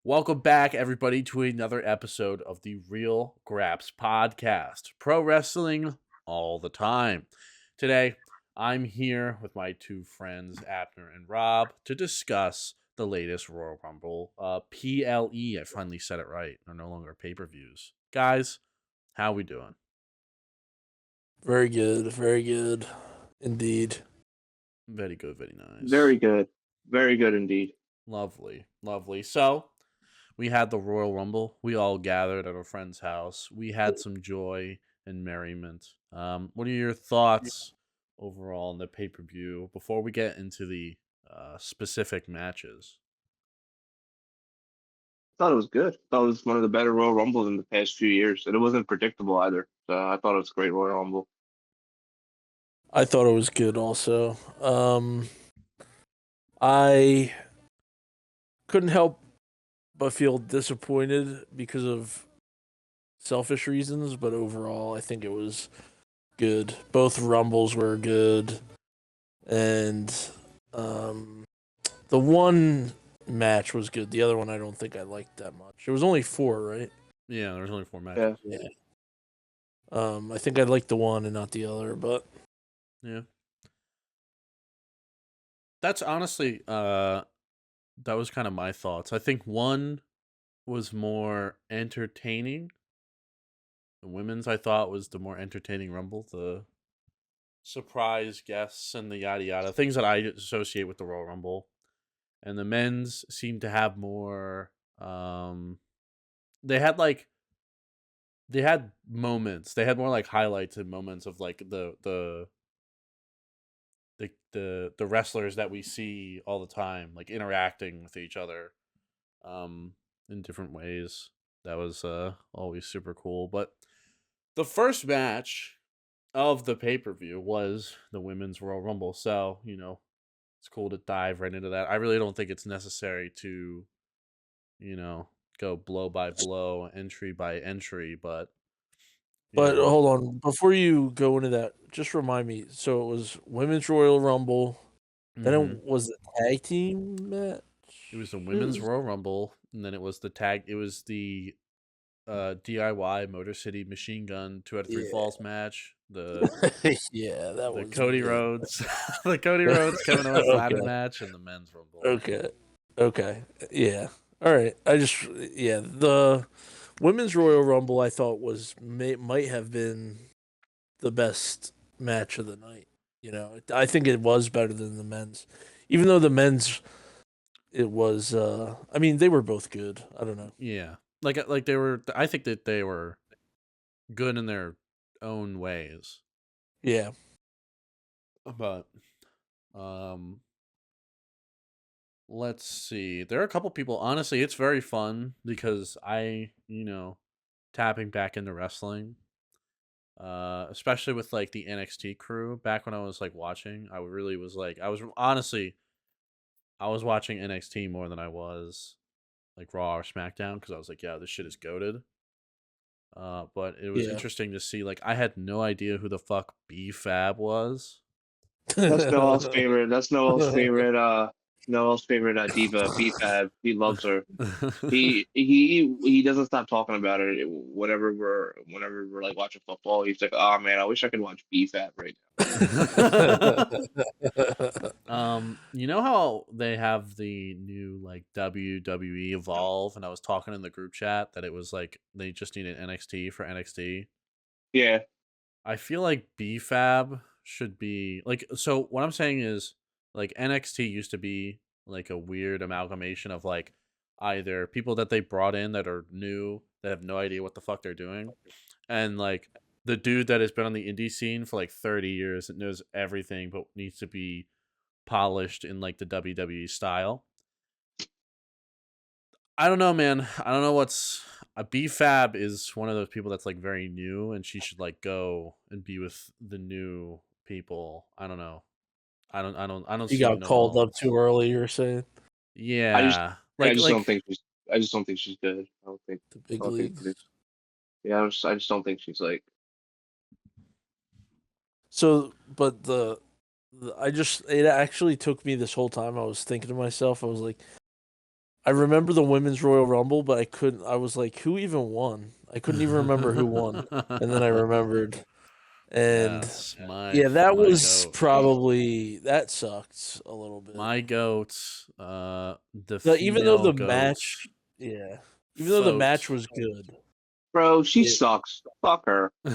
Welcome back, everybody, to another episode of the Real Graps podcast. Pro wrestling all the time. Today, I'm here with my two friends, Abner and Rob, to discuss the latest Royal Rumble. PLE, I finally said it right. They're no longer pay-per-views. Guys, how we doing? Very good, indeed. Very good, very nice. Very good indeed. Lovely. So, we had the Royal Rumble. We all gathered at a friend's house. We had some joy and merriment. What are your thoughts overall on the pay-per-view before we get into the specific matches? I thought it was good. I thought it was one of the better Royal Rumbles in the past few years, and it wasn't predictable either. So I thought it was a great Royal Rumble. I thought it was good also. I couldn't help but feel disappointed because of selfish reasons, but overall I think it was good. Both Rumbles were good. And the one match was good. The other one I don't think I liked that much. It was only 4, right? Yeah, there was only 4 matches. Yeah. I think I liked the one and not the other, but yeah. That's honestly that was kind of my thoughts. I think one was more entertaining. The women's I thought was the more entertaining Rumble. The surprise guests and the yada yada things that I associate with the Royal Rumble, and the men's seemed to have more. They had moments. They had more like highlights and moments of like the wrestlers that we see all the time, like interacting with each other, in different ways. That was always super cool. But the first match of the pay-per-view was the Women's Royal Rumble. So, it's cool to dive right into that. I really don't think it's necessary to, go blow by blow, entry by entry, but hold on. Before you go into that, just remind me. So it was Women's Royal Rumble. Then it was the tag team match? It was the Women's Royal Rumble, and then it was the DIY Motor City Machine Gun 2 out of 3 falls match. Yeah, that was Cody Rhodes, the Cody Rhodes Kevin Owens ladder match, and the Men's Rumble. Okay, yeah, all right. The Women's Royal Rumble I thought might have been the best match of the night. I think it was better than the men's, even though the men's it was. I mean, they were both good. I don't know. Yeah, like they were. I think that they were good in their own ways. Yeah, but let's see. There are a couple people. Honestly, it's very fun because I, tapping back into wrestling. Especially with like the NXT crew back when I was like watching, I really was like I was watching NXT more than I was like Raw or SmackDown because I was like, yeah, this shit is goated. But it was interesting to see. Like, I had no idea who the fuck B-Fab was. That's Noel's favorite. That's Noel's favorite. Noel's favorite diva, B-Fab. He loves her. He doesn't stop talking about it. Whenever we're like watching football, he's like, "Oh man, I wish I could watch B-Fab right now." You know how they have the new like WWE Evolve, and I was talking in the group chat that it was like they just needed NXT for NXT. Yeah, I feel like B-Fab should be like. So what I'm saying is, like, NXT used to be like a weird amalgamation of like either people that they brought in that are new that have no idea what the fuck they're doing, and like the dude that has been on the indie scene for like 30 years that knows everything but needs to be polished in like the WWE style. I don't know, man. I don't know what's a B-Fab is one of those people that's like very new, and she should like go and be with the new people. I don't know. I don't. He got called up too early. You're saying? Yeah, I just don't think she's good. I don't think the big leagues. Yeah, I just don't think she's like. So, but it actually took me this whole time. I was thinking to myself, I was like, I remember the women's Royal Rumble, but I couldn't. I was like, who even won? I couldn't even remember who won, and then I remembered. And Yes, my yeah, that my was goat. probably that sucked a little bit. My goat, the Even though female the goat, match, yeah, even though the match was good, Bro, she it, sucks. Fuck her. yeah,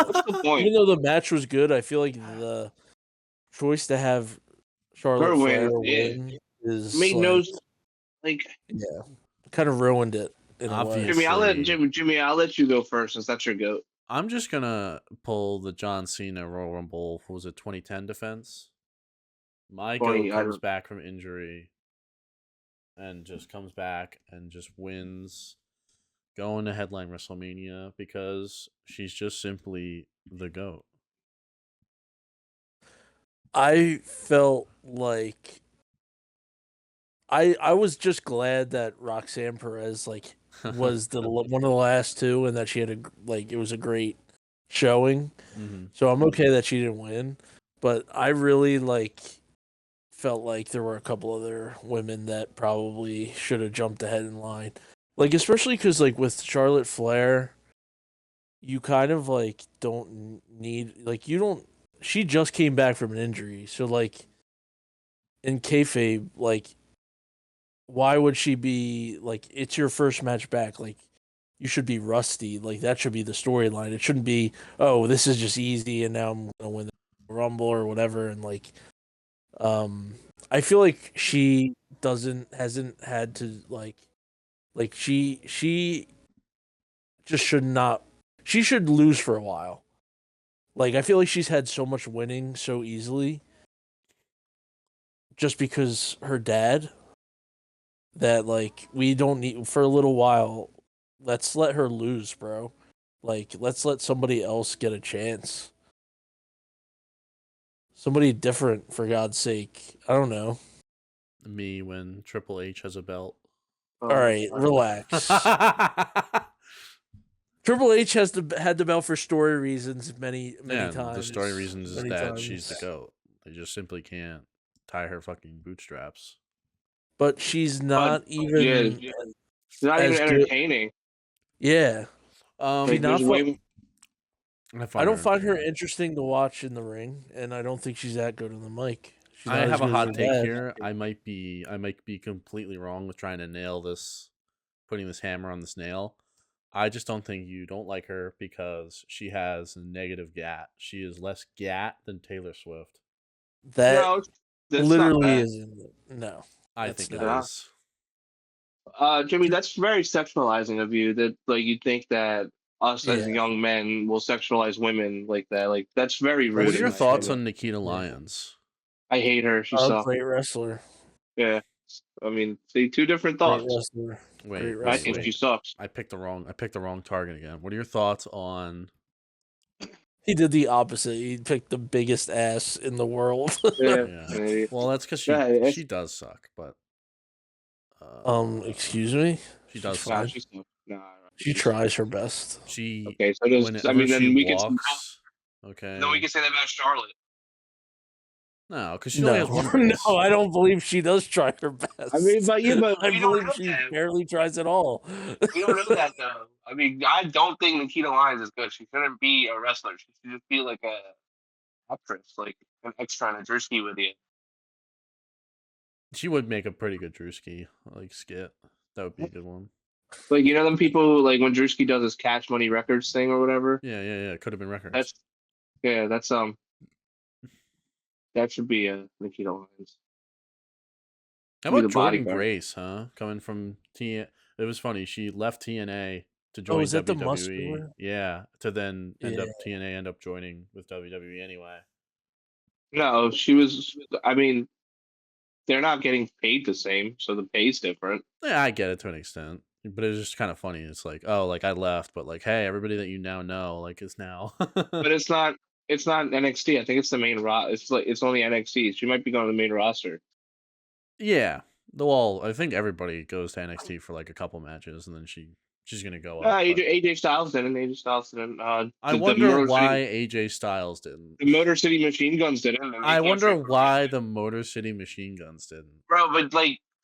What's the point? even though the match was good, I feel like the choice to have Her Charlotte Flair win. win It is made no like, like. yeah, kind of ruined it in a way. Obviously, Jimmy, I'll let you go first since that's your goat. I'm just gonna pull the John Cena Royal Rumble. What was it, 2010 defense? My goat 20. I comes don't. back from injury and just comes back and just wins, going to headline WrestleMania because she's just simply the goat. I felt like I was just glad that Roxanne Perez like was one of the last two, and that she had it was a great showing. Mm-hmm. So I'm okay that she didn't win, but I really felt like there were a couple other women that probably should have jumped ahead in line, like especially because like with Charlotte Flair, you kind of don't need you don't. She just came back from an injury, so in kayfabe, why would she be it's your first match back, you should be rusty, that should be the storyline. It shouldn't be, oh, this is just easy and now I'm gonna win the Rumble or whatever. And um I feel like she hasn't had to she just should not, she should lose for a while. I feel like she's had so much winning so easily just because her dad, that we don't need for a little while. Let's let her lose, bro. Let's let somebody else get a chance. Somebody different, for God's sake. I don't know. Me when Triple H has a belt. All right, relax. Triple H had the belt for story reasons many Yeah, times. the story reasons is many that times. she's the goat. They just simply can't tie her fucking bootstraps. But she's not even Yeah, it's not even as good. entertaining. Yeah, Like, not there's way. I don't find her interesting to watch in the ring, and I don't think she's that good on the mic. She's I not as have a good as her hot take dad. here. I might be completely wrong with trying to nail this, putting this hammer on this nail. I just don't think you don't like her because she has negative gat. She is less gat than Taylor Swift. That No, that's not literally bad. isn't. No, I that's think it not. is. Jimmy, that's very sexualizing of you. That you think that us as Yeah. young men will sexualize women like that. Like, that's very rude. What are in your my thoughts opinion. on Nikita Yeah. Lyons? I hate her. She Oh, sucks. great wrestler. Yeah. I mean, see, two different Great thoughts. wrestler. Wait, I wait, think wrestler. she wait. sucks. I picked the wrong target again. What are your thoughts on? He did the opposite. He picked the biggest ass in the world. Yeah. Yeah. Well, that's because Yeah, she does suck, but Excuse me. she She's does nah, suck. fine. she sucks. Nah, She she sucks. tries her best. She Okay, so does I whenever mean she then we can walks, then okay. we can say that about Charlotte. No, because she only No, has one no, base. I don't believe she does try her I mean, best. but yeah, but I we don't believe know she that. barely tries at all. We don't know that though. I mean, I don't think Nikita Lyons is good. She shouldn't be a wrestler. She should just be like a actress, like an extra on a Drewski with you. She would make a pretty good Drewski skit. That would be a good one. Like, you know them people, like when Drewski does his Cash Money Records thing or whatever. Yeah. It could have been records. That's that should be a Nikita Lyons. How Be about the Jordan bodyguard. Grace, huh? Coming from T. It was funny. She left TNA to Oh, join is that the WWE. muscular? Yeah, to then Yeah. end up joining with WWE anyway. No, she was. I mean, they're not getting paid the same, so the pay's different. Yeah, I get it to an extent, but it's just kind of funny. It's like, oh, I left, but hey, everybody that you now know is now. But it's not. It's not NXT. I think it's the main it's only NXT. She might be going to the main roster. Yeah, I think everybody goes to NXT for a couple matches, and then she's gonna go up. AJ Styles didn't. AJ Styles didn't. I wonder why AJ Styles didn't. The Motor City Machine Guns didn't. I wonder why the Motor City Machine Guns didn't. Bro, but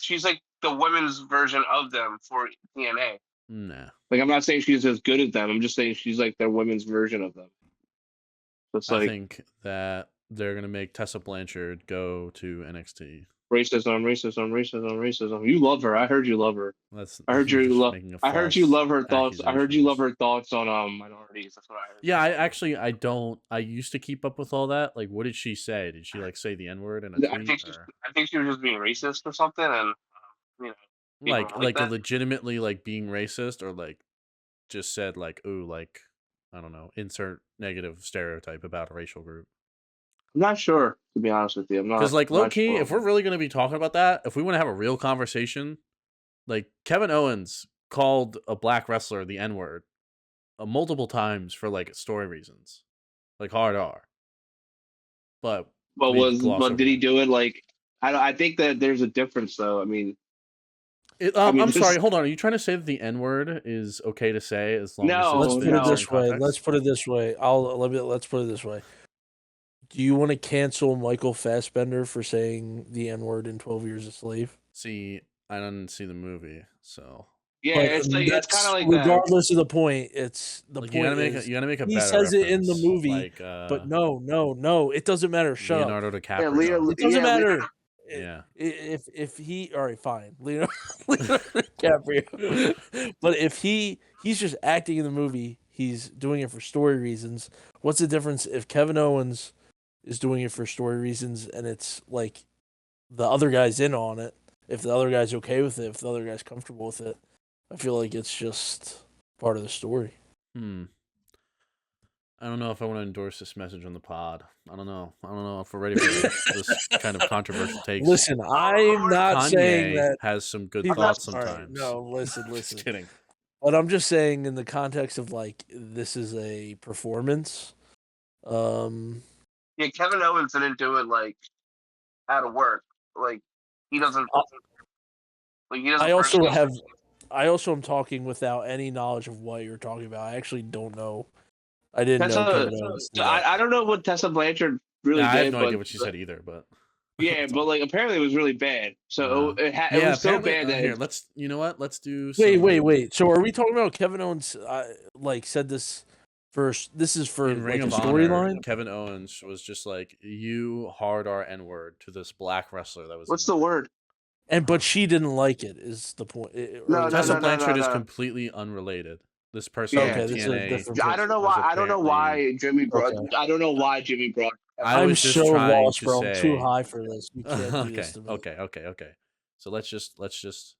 she's like the women's version of them for TNA. Nah. Like, I'm not saying she's as good as them. I'm just saying she's like their women's version of them. So it's I like think that they're gonna make Tessa Blanchard go to NXT. racism. You love her. I heard you love her. That's I heard you're you just love. making a I heard you false love her thoughts. I heard you love accusations. her thoughts on minorities. That's what I heard. Yeah, I don't. I used to keep up with all that. Like, what did she say? Did she like say the N word in a I tweet? think I think she was just being racist or something, and you know, people like that. legitimately like being racist, or like just said like, ooh, like I don't know, insert negative stereotype about a racial group. I'm not sure, to be honest with you. I'm not. Because like low not key, sure. if we're really gonna be talking about that, if we want to have a real conversation, like Kevin Owens called a black wrestler the N word multiple times for like story reasons, like hard R. But did he do it like? I think that there's a difference though. I mean, I'm sorry. Hold on. Are you trying to say that the N word is okay to say as long as Let's it's put in it a this certain way. context? Let's put it this way. Let's put it this way. Do you want to cancel Michael Fassbender for saying the N word in 12 Years a Slave? See, I didn't see the movie, so yeah, But it's like it's kind of like regardless of the point. It's the like point you gotta make a he better says it in the reference, movie, like but no, it doesn't matter. Shut Leonardo up. DiCaprio. It doesn't matter. Yeah. If he, all right, fine, Leonardo DiCaprio. But if he's just acting in the movie, he's doing it for story reasons. What's the difference if Kevin Owens is doing it for story reasons and it's like the other guy's in on it? If the other guy's okay with it, if the other guy's comfortable with it, I feel like it's just part of the story. I don't know if I want to endorse this message on the pod. I don't know if we're ready for this kind of controversial takes. Listen, I'm not Kanye saying that has some good people- thoughts all right, sometimes. no, listen. Just kidding. But I'm just saying in the context of like this is a performance. Yeah, Kevin Owens didn't do it like out of work. Like he doesn't. Like he doesn't. I also am talking without any knowledge of what you're talking about. I actually don't know. I didn't know Kevin Owens. I don't know what Tessa Blanchard really did. I have no idea what she said either, but yeah, but like apparently it was really bad. So it was so bad that here. Let's you know what? Let's do. Wait. So are we talking about Kevin Owens? Like said this first. This is for in Ring like of a Honor. Storyline. Kevin Owens was just like you hard R N word to this black wrestler that was. What's the word? But she didn't like it. Is the point? Tessa Blanchard is completely unrelated. This person, TNA. I don't know why. I don't know why Jimmy brought. I don't know why Jimmy brought. I'm so lost, bro. I'm too high for this. You can't do this to me. Okay. So let's just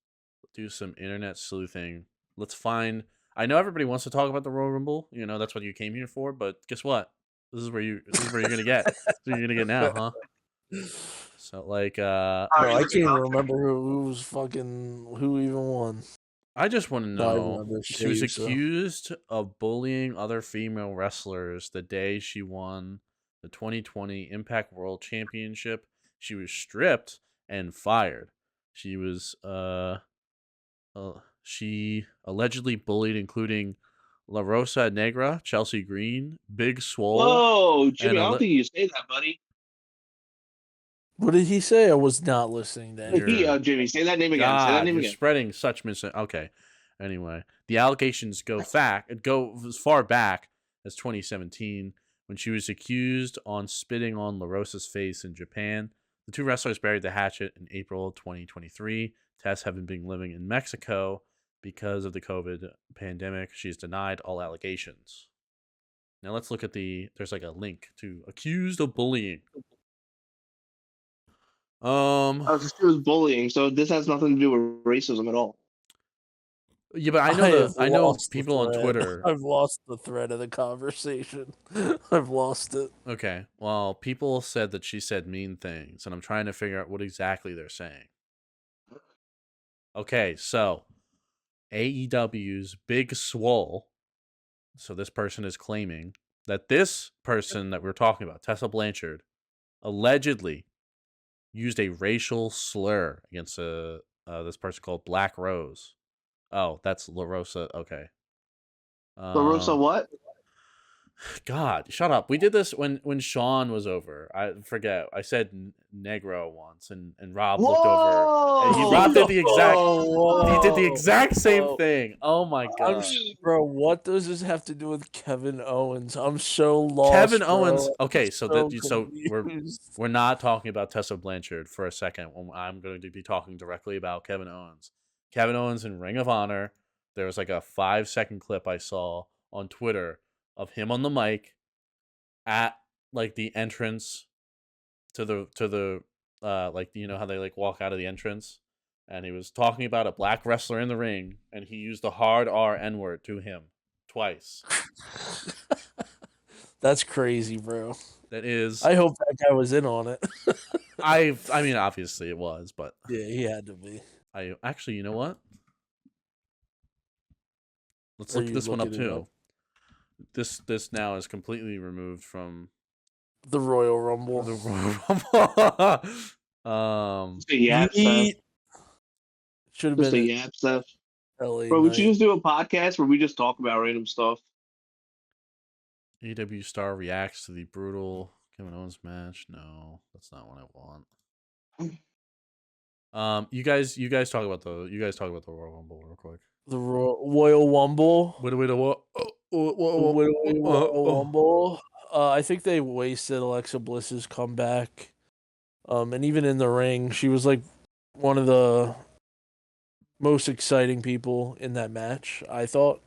do some internet sleuthing. Let's find. I know everybody wants to talk about the Royal Rumble. You know that's what you came here for. But guess what? This is where you're gonna get. This is what you're gonna get now, huh? So like, I can't remember who even won. I just want to know. She was accused of bullying other female wrestlers the day she won the 2020 Impact World Championship. She was stripped and fired. She was she allegedly bullied, including La Rosa Negra, Chelsea Green, Big Swole. Whoa, Jimmy! I don't think you say that, buddy. What did he say? I was not listening to him. Jimmy, say that name again. Say that name again. Spreading such Okay. Anyway, the allegations go as far back as 2017 when she was accused on spitting on La Rosa's face in Japan. The two wrestlers buried the hatchet in April 2023. Tess, having been living in Mexico because of the COVID pandemic, she's denied all allegations. Now let's look at there's like a link to accused of bullying. She was bullying, so this has nothing to do with racism at all. Yeah, but I know people on Twitter. I've lost the thread of the conversation. I've lost it. Okay, well, people said that she said mean things, and I'm trying to figure out what exactly they're saying. Okay, so AEW's Big Swole. So this person is claiming that this person that we're talking about, Tessa Blanchard, allegedly used a racial slur against this person called Black Rose. Oh, that's La Rosa. Okay. La Rosa what? God, shut up. We did this when Sean was over. I forget. I said Negro once, and Rob looked over, and Rob did the exact. He did the exact same thing. Oh my god, bro! What does this have to do with Kevin Owens? I'm so lost. Kevin bro. Owens. Okay, so so we're not talking about Tessa Blanchard for a second. I'm going to be talking directly about Kevin Owens. Kevin Owens in Ring of Honor. There was like a 5-second clip I saw on Twitter of him on the mic at like the entrance to the like you know how they like walk out of the entrance, and he was talking about a black wrestler in the ring, and he used the hard R N-word to him twice. That's crazy, bro. That is. I hope that guy was in on it. I mean, obviously it was, but yeah, he had to be. I actually, you know what? Let's look this one up too. This now is completely removed from the Royal Rumble. The Royal Rumble. Should have been the yap stuff. Bro, would you just do a podcast where we just talk about random stuff? AW Star reacts to the brutal Kevin Owens match. No, that's not what I want. You guys talk about the Royal Rumble real quick. The Royal Rumble. Royal Rumble. I think they wasted Alexa Bliss's comeback. And even in the ring, she was like one of the most exciting people in that match, I thought.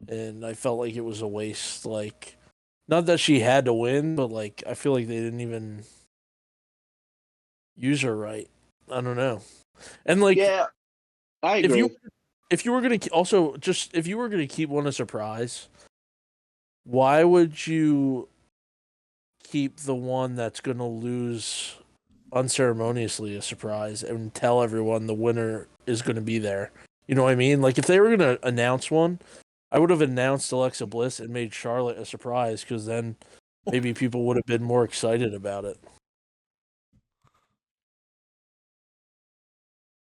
And I felt like it was a waste. Like, not that she had to win, but like I feel like they didn't even use her right. I don't know. And like, yeah, I agree. If you were gonna keep one a surprise, why would you keep the one that's gonna lose unceremoniously a surprise and tell everyone the winner is gonna be there? You know what I mean? Like if they were gonna announce one, I would have announced Alexa Bliss and made Charlotte a surprise, because then maybe people would have been more excited about it.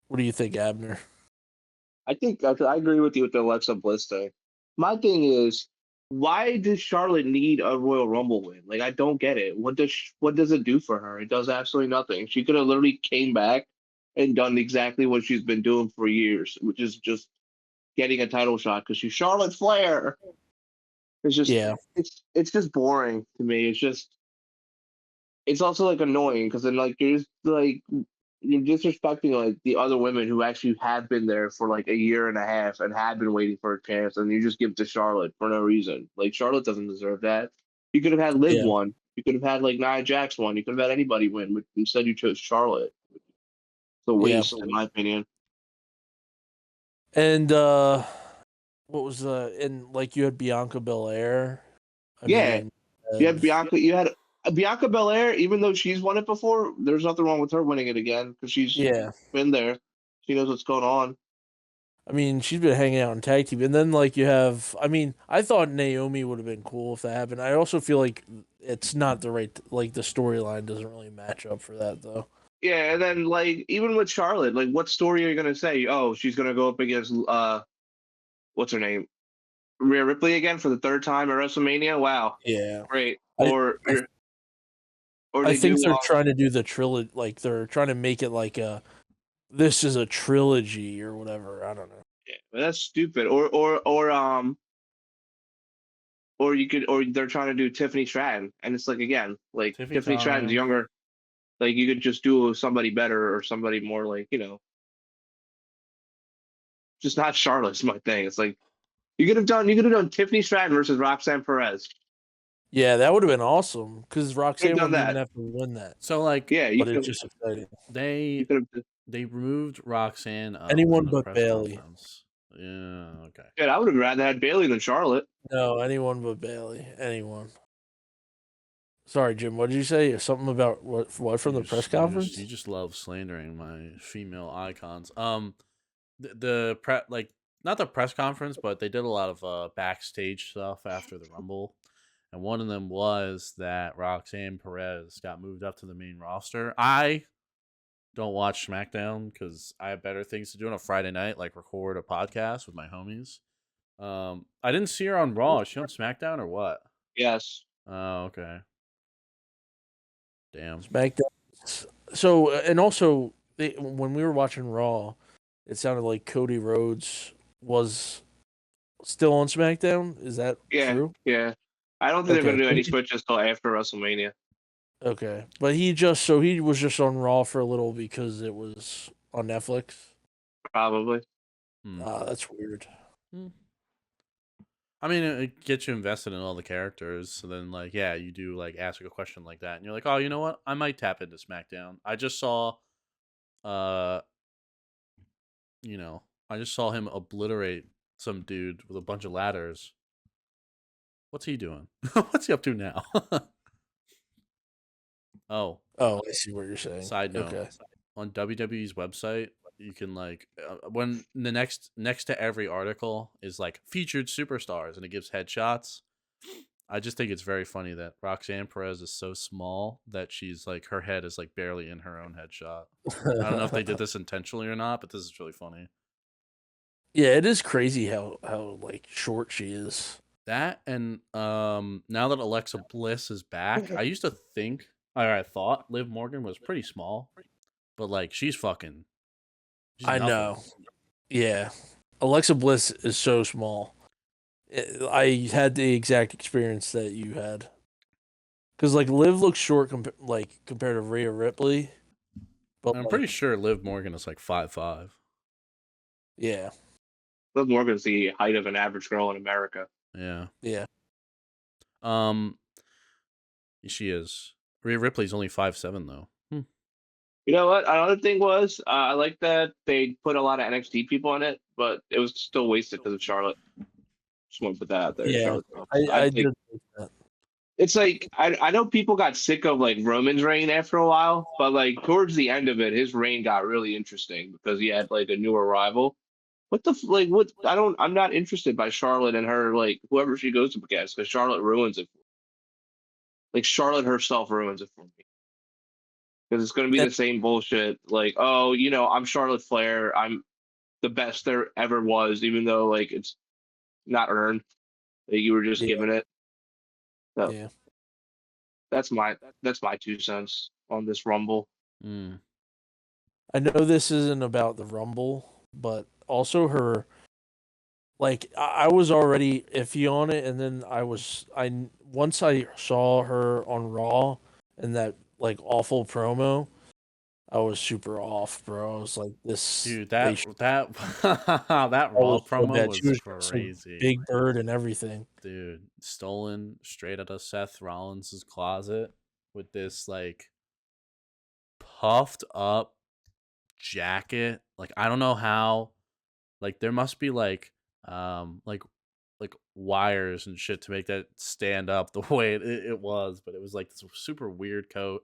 What do you think, Abner? I agree with you with the Alexa Bliss thing. My thing is, why does Charlotte need a Royal Rumble win? Like, I don't get it. What does it do for her? It does absolutely nothing. She could have literally came back and done exactly what she's been doing for years, which is just getting a title shot because she's Charlotte Flair. It's just it's just boring to me. It's also like annoying because then like you're disrespecting like the other women who actually have been there for like a year and a half and have been waiting for a chance, and you just give it to Charlotte for no reason. Like Charlotte doesn't deserve that. You could have had Liv won. You could have had like Nia Jax won. You could have had anybody win, but instead you chose Charlotte. It's a waste, in my opinion. And what was and like you had Bianca Belair. You had Bianca. You had Bianca Belair, even though she's won it before, there's nothing wrong with her winning it again because she's been there. She knows what's going on. I mean, she's been hanging out in tag team. And then, like, you have... I mean, I thought Naomi would have been cool if that happened. I also feel like it's not the right... Like, the storyline doesn't really match up for that, though. Yeah, and then, like, even with Charlotte, like, what story are you going to say? Oh, she's going to go up against... what's her name? Rhea Ripley again for the third time at WrestleMania? Wow. Yeah. Great. I think they're trying to do the trilogy, like they're trying to make it like this is a trilogy or whatever. I don't know. Yeah, but that's stupid. Or they're trying to do Tiffany Stratton, and it's like again, like Tiffany Stratton's younger. Like you could just do somebody better or somebody more like just not Charlotte's my thing. It's like you could have done Tiffany Stratton versus Roxanne Perez. Yeah, that would have been awesome because Roxanne wouldn't even have to win that. So like, but it's just exciting. They removed Roxanne. Anyone but Bailey. Yeah, okay. Yeah, I would have rather had Bailey than Charlotte. No, anyone but Bailey. Anyone. Sorry, Jim. What did you say? Something about what from the press conference? You just love slandering my female icons. The like not the press conference, but they did a lot of backstage stuff after the Rumble. And one of them was that Roxanne Perez got moved up to the main roster. I don't watch SmackDown because I have better things to do on a Friday night, like record a podcast with my homies. I didn't see her on Raw. Is she on SmackDown or what? Yes. Oh, okay. Damn. SmackDown. So and also when we were watching Raw, it sounded like Cody Rhodes was still on SmackDown. Is that Yeah. true? Yeah. I don't think they're Okay. gonna do any switches till after WrestleMania. Okay, but he was just on Raw for a little because it was on Netflix. Probably. That's weird. I mean, it gets you invested in all the characters. So then, like, yeah, you do like ask a question like that, and you're like, oh, you know what? I might tap into SmackDown. I just saw, I just saw him obliterate some dude with a bunch of ladders. What's he doing? What's he up to now? Oh, Oh, I see what you're saying. side note: Okay. on WWE's website, you can like when the next to every article is like featured superstars, and it gives headshots. I just think it's very funny that Roxanne Perez is so small that she's like her head is like barely in her own headshot. I don't know if they did this intentionally or not, but this is really funny. Yeah, it is crazy how like short she is. That and now that Alexa Bliss is back, I used to think or I thought Liv Morgan was pretty small, but like she's fucking she's I nothing. know. Yeah, Alexa Bliss is so small. I had the exact experience that you had. Because like Liv looks short compared to Rhea Ripley, but I'm like pretty sure Liv Morgan is like 5'5". yeah, Liv Morgan's the height of an average girl in America. Yeah. yeah. She is. Rhea Ripley's only 5'7" though. You know what? Another thing was I like that they put a lot of NXT people on it, but it was still wasted because of Charlotte. Just want to put that out there. Yeah, Charlotte. I think did like that. it's like I know people got sick of like Roman's reign after a while, but like towards the end of it, his reign got really interesting because he had like a newer rival. Like what? I'm not interested by Charlotte and her like whoever she goes up against because Charlotte ruins it. Like Charlotte herself ruins it for me because it's going to be Yeah, the same bullshit. Like, oh, I'm Charlotte Flair. I'm the best there ever was, even though like it's not earned. Like, you were just yeah, given it. So yeah. that's my 2 cents on this Rumble. Mm. I know this isn't about the Rumble, but also her. Like I was already iffy on it, and then once I saw her on Raw and that like awful promo, I was super off, bro. I was like, this. Dude, They that that Raw was so promo bad. She was was dressed like crazy. Big Bird and everything. Dude, stolen straight out of Seth Rollins' closet with this like puffed up jacket. Like I don't know how. Like there must be like wires and shit to make that stand up the way it was, but it was like this super weird coat.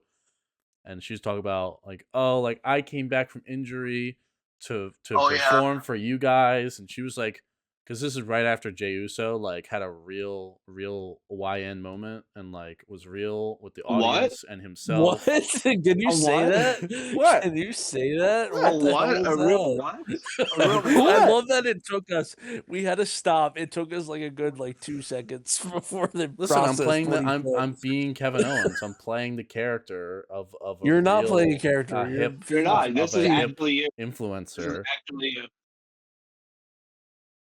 And she was talking about like, oh, like I came back from injury to Oh yeah. perform for you guys, and she was like, because this is right after Jey Uso like had a real YN moment and like was real with the What? audience and What? himself. Can you A say what? that? What? Can you say that? A What the hell what? was A real that? what? A real I what? What? love that it took us. We had to stop. It took us like a good 2 seconds before the Listen, I'm process. playing What the he I'm said. being Kevin Owens. I'm playing the character of a You're not playing a real character. You're hip You're being not. This of is a being. hip actually you. This is influencer. actually you.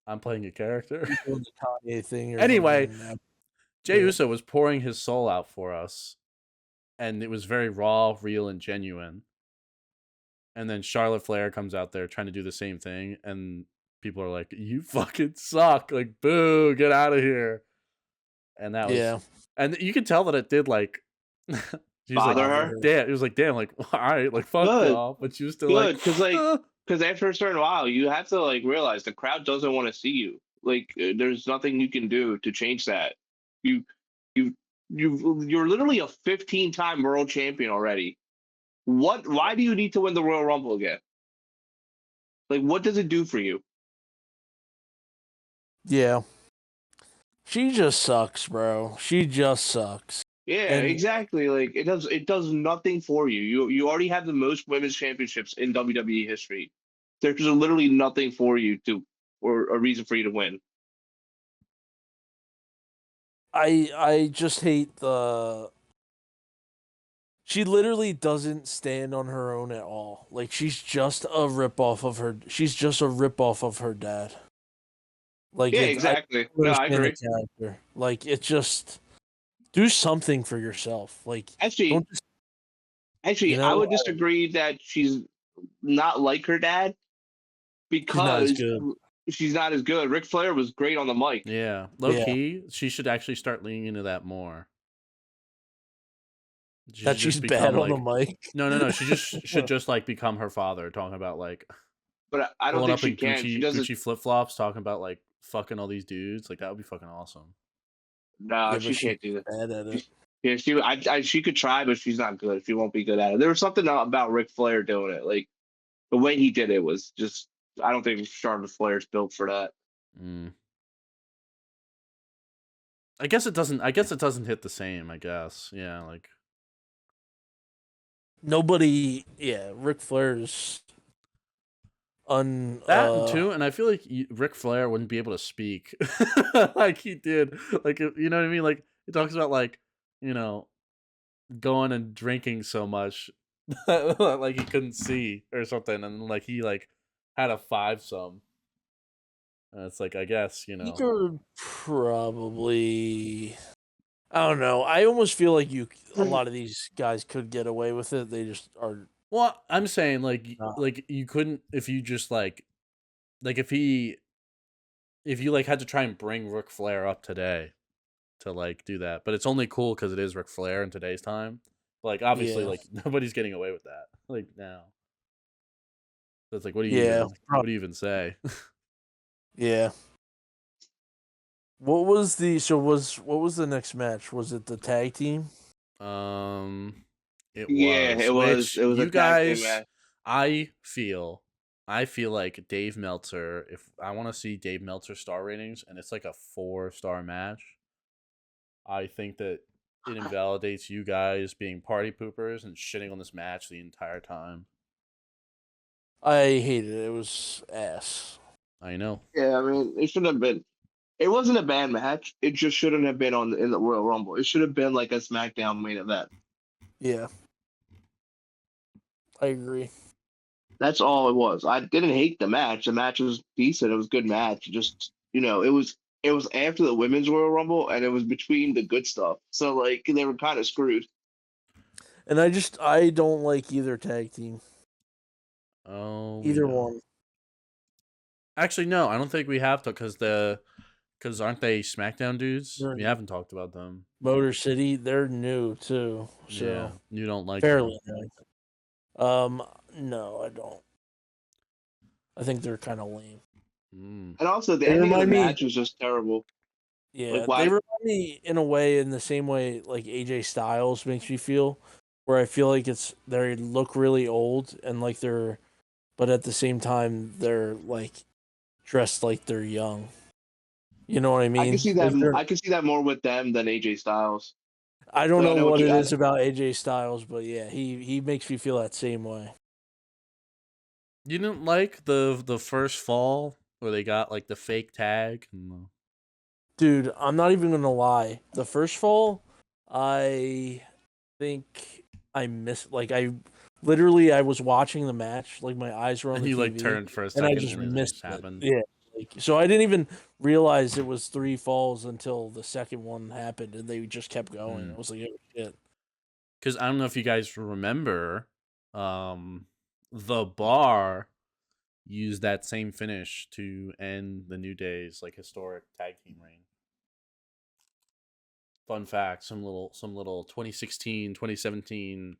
I'm playing a character. You're doing the Kanye thing or Anyway, something. Jey Uso was pouring his soul out for us, and it was very raw, real, and genuine. And then Charlotte Flair comes out there trying to do the same thing, and people are like, "You fucking suck! Like, boo, get out of here!" And that was, Yeah. and you could tell that it did like, she was like, Bother her? "Damn!" It was like, "Damn!" Like, all right, like fuck Good. y'all, but she was still like, Good. Because after a certain while, you have to like realize the crowd doesn't want to see you. Like, there's nothing you can do to change that. You, you, you're literally a 15-time world champion already. What? Why do you need to win the Royal Rumble again? Like, what does it do for you? Yeah. She just sucks, bro. She just sucks. Yeah, And exactly. Like it does nothing for you. You already have the most women's championships in WWE history. There's literally nothing for you to or a reason for you to win. I just hate the. She literally doesn't stand on her own at all. Like she's just a ripoff of her. She's just a ripoff of her dad. Like Yeah, it. I exactly. don't No, I understand the agree. character. Like it just do something for yourself. Like Actually, don't just I would disagree that she's not like her dad she's not as because good. she's not as good. Ric Flair was great on the mic. Yeah, low Yeah, key, she should actually start leaning into that more. She that should she's just bad become on the like, mic. no. She just should just like become her father, talking about like But I don't pulling think up she in can. She doesn't. Gucci flip flops, talking about like fucking all these dudes. Like that would be fucking awesome. No, Yeah, but she she's can't do that. bad at it. She's, yeah, she could try, but she's not good. She won't be good at it. There was something about Ric Flair doing it. Like the way he did it was just. I don't think Charlotte Flair's built for that. Mm. I guess it doesn't. I guess it doesn't hit the same. I guess. Yeah. Like Nobody. Yeah, Ric Flair's un. that and too. And I feel like Ric Flair wouldn't be able to speak like he did. Like you know what I mean. Like he talks about like you know going and drinking so much like he couldn't see or something, and like he like had a five some. And it's like I guess He could probably. I don't know. I almost feel like a lot of these guys could get away with it. They just are Well, I'm saying not. like you couldn't if you just like if you like had to try and bring Ric Flair up today to like do that, but it's only cool because it is Ric Flair in today's time. Like obviously, Yeah, like nobody's getting away with that like now. So it's like, yeah, what do you even say? yeah. What was the next match? Was it the tag team? um, it Yeah, was which it was a you tag team guys, match. I feel, I feel like Dave Meltzer. If I want to see Dave Meltzer star ratings, and it's like a 4-star match, I think that it invalidates you guys being party poopers and shitting on this match the entire time. I hated it. It was ass. I know. Yeah, I mean, it should have been. It wasn't a bad match. It just shouldn't have been in the Royal Rumble. It should have been like a SmackDown main event. Yeah, I agree. That's all it was. I didn't hate the match. The match was decent. It was a good match. Just it was after the Women's Royal Rumble and it was between the good stuff. So like they were kind of screwed. And I don't like either tag team. Oh, we Either know. one. Actually, no, I don't think we have to because aren't they SmackDown dudes? They're We in haven't talked about them. Motor City. They're new too, Yeah, so you don't like fairly them. new. No, I don't. I think they're kind of lame. Mm. And also the They ending of the remind me. match was just terrible. Yeah, Like they why? remind me in a way, in the same way like AJ Styles makes me feel, where I feel like they look really old and like but at the same time they're like dressed like they're young. You know what I I can mean? see that. Like they're, I can see that more with them than AJ Styles. I don't But I know know what what you. it is about AJ Styles, but yeah, he makes me feel that same way. You didn't like the first fall where they got like the fake tag and Dude, I'm not even gonna lie. The first fall, I think I missed. Like I was watching the match. Like my eyes were on and the you like TV, turned for a and I second just and then it missed just it. happened. Yeah. Like so, I didn't even realize it was 3 falls until the second one happened, and they just kept going. I was like, oh shit. Because I don't know if you guys remember, the Bar used that same finish to end the New Day's like historic tag team reign. Fun fact, some little 2016, 2017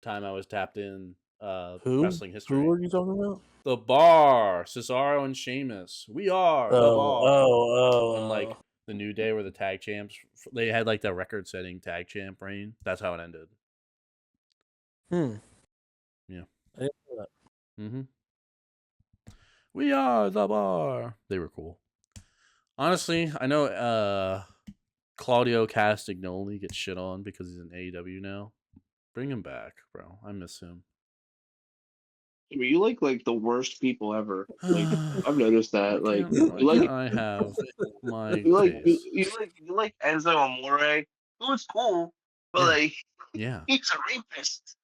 time I was tapped in Who? wrestling Who history. are you talking about? The Bar, Cesaro and Sheamus. We are the Oh, Bar. oh, When oh. like the New Day were the tag champs, they had like the record-setting tag champ reign. That's how it ended. Hmm. Yeah. I didn't know that. Mm-hmm. We are the Bar. They were cool. Honestly, I know Claudio Castagnoli gets shit on because he's in AEW now. Bring him back, bro. I miss him. I mean, you like the worst people ever. Like I've noticed that. Like Why you like can't I have my you like face? you like Enzo Amore. Who is cool, but Yeah. like Yeah. he's a rapist.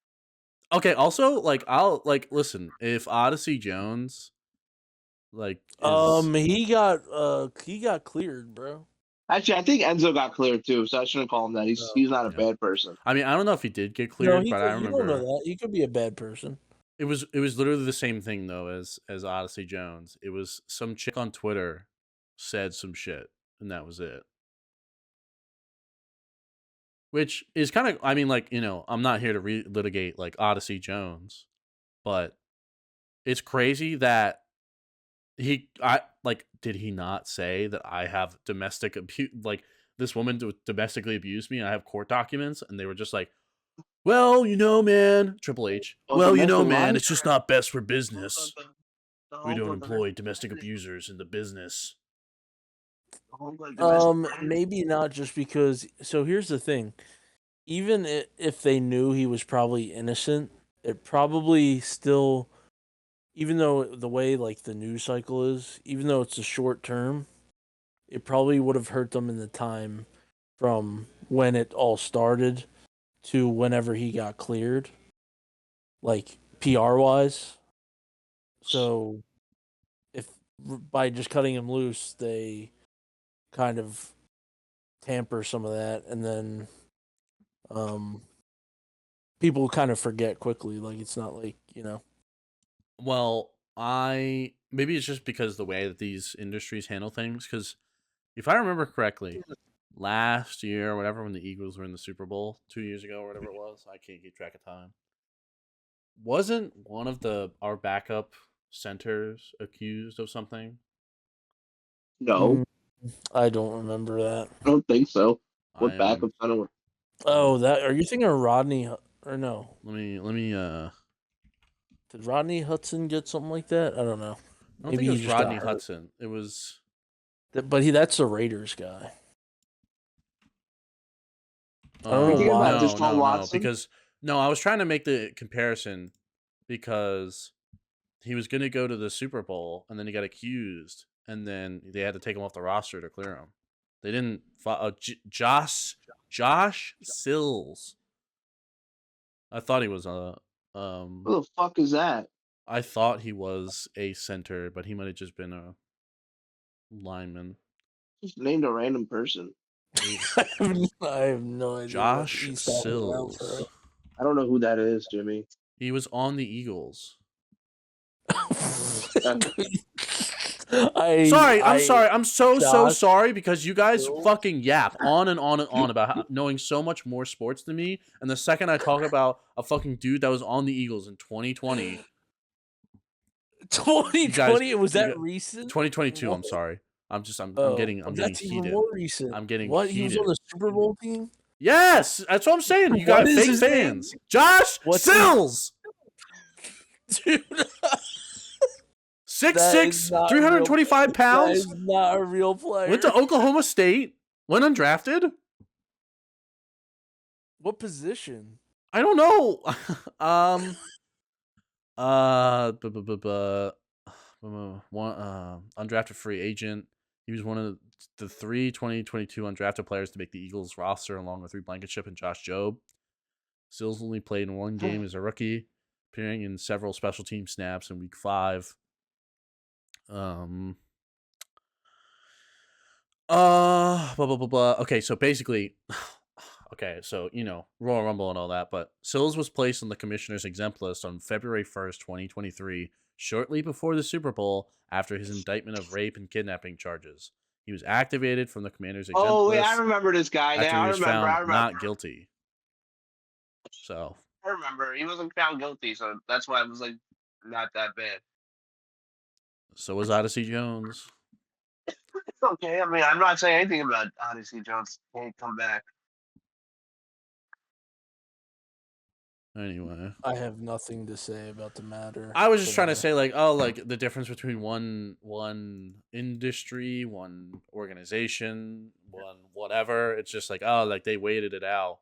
Okay, also, like, I'll, like, listen, if Odyssey Jones, like, is, he got cleared, bro. Actually, I think Enzo got cleared too, so I shouldn't call him that. He's not a yeah. bad person. I mean, I don't know if he did get No, cleared, but I you don't know remember that. He could be a bad person. it was literally the same thing, though, as Odyssey Jones. It was some chick on Twitter said some shit, and that was it. Which is kind of, I mean, like, I'm not here to relitigate, like, Odyssey Jones, but it's crazy that did he not say that I have domestic abuse? Like, this woman domestically abused me, and I have court documents, and they were just like, well, man, Triple H. Oh, Well, domestic man, violence. it's just not best for business. The We don't whole employ domestic abusers in the business. Maybe not, just because. So here's the thing: even if they knew he was probably innocent, it probably still, even though the way like the news cycle is, even though it's a short term, it probably would have hurt them in the time from when it all started to whenever he got cleared, like PR wise. So if by just cutting him loose, they kind of tamper some of that, and then people kind of forget quickly. Like, it's not like, Well, maybe it's just because the way that these industries handle things. Because if I remember correctly, last year or whatever, when the Eagles were in the Super Bowl 2 years ago or whatever it was, I can't keep track of time. Wasn't one of our backup centers accused of something? No, I don't remember that. I don't think so. I What am. backup center? Oh, that, are you thinking of Rodney? Or no? Let me. Did Rodney Hudson get something like that? I don't know. I don't think Maybe it he was just Rodney got hurt. Hudson. It was. But that's the Raiders guy. I don't You know thinking why. about No, Deshaun no, no. Watson? Because no, I was trying to make the comparison because he was going to go to the Super Bowl and then he got accused and then they had to take him off the roster to clear him. They didn't. Josh Sills. I thought he was Who the fuck is that? I thought he was a center, but he might have just been a lineman. Just named a random person. I have no idea what Josh he's talking about. Sills. I don't know who that is, Jimmy. He was on the Eagles. I'm sorry. I'm so sorry because you guys fucking yap on and on and on about knowing so much more sports than me. And the second I talk about a fucking dude that was on the Eagles in 2020. 2020? Was that recent? 2022, What? I'm sorry. I'm getting that's heated. even more recent. I'm getting what? heated. He was on the Super Bowl team? Yes, that's what I'm saying. You got fake fans. Josh Sills. Dude. 6'6", 325 pounds. That is not a real player. Went to Oklahoma State. Went undrafted. What position? I don't know. Undrafted free agent. He was one of the 2022 undrafted players to make the Eagles roster, along with Reed Blankenship and Josh Jobe. Sills only played in one game as a rookie, appearing in several special team snaps in Week 5. Okay, so basically, Royal Rumble and all that, but Sills was placed on the commissioner's exempt list on February 1st, 2023, shortly before the Super Bowl, after his indictment of rape and kidnapping charges. He was activated from the commander's exempt list. Oh, yeah, I remember this guy. After Yeah, he was found I remember. not guilty. So I remember. He wasn't found guilty, so that's why it was like not that bad. So was Odyssey Jones. It's okay. I mean, I'm not saying anything about Odyssey Jones can't come back. Anyway, I have nothing to say about the matter. I was just trying to say, like, the difference between one industry, one organization, one whatever. It's just like, they waited it out,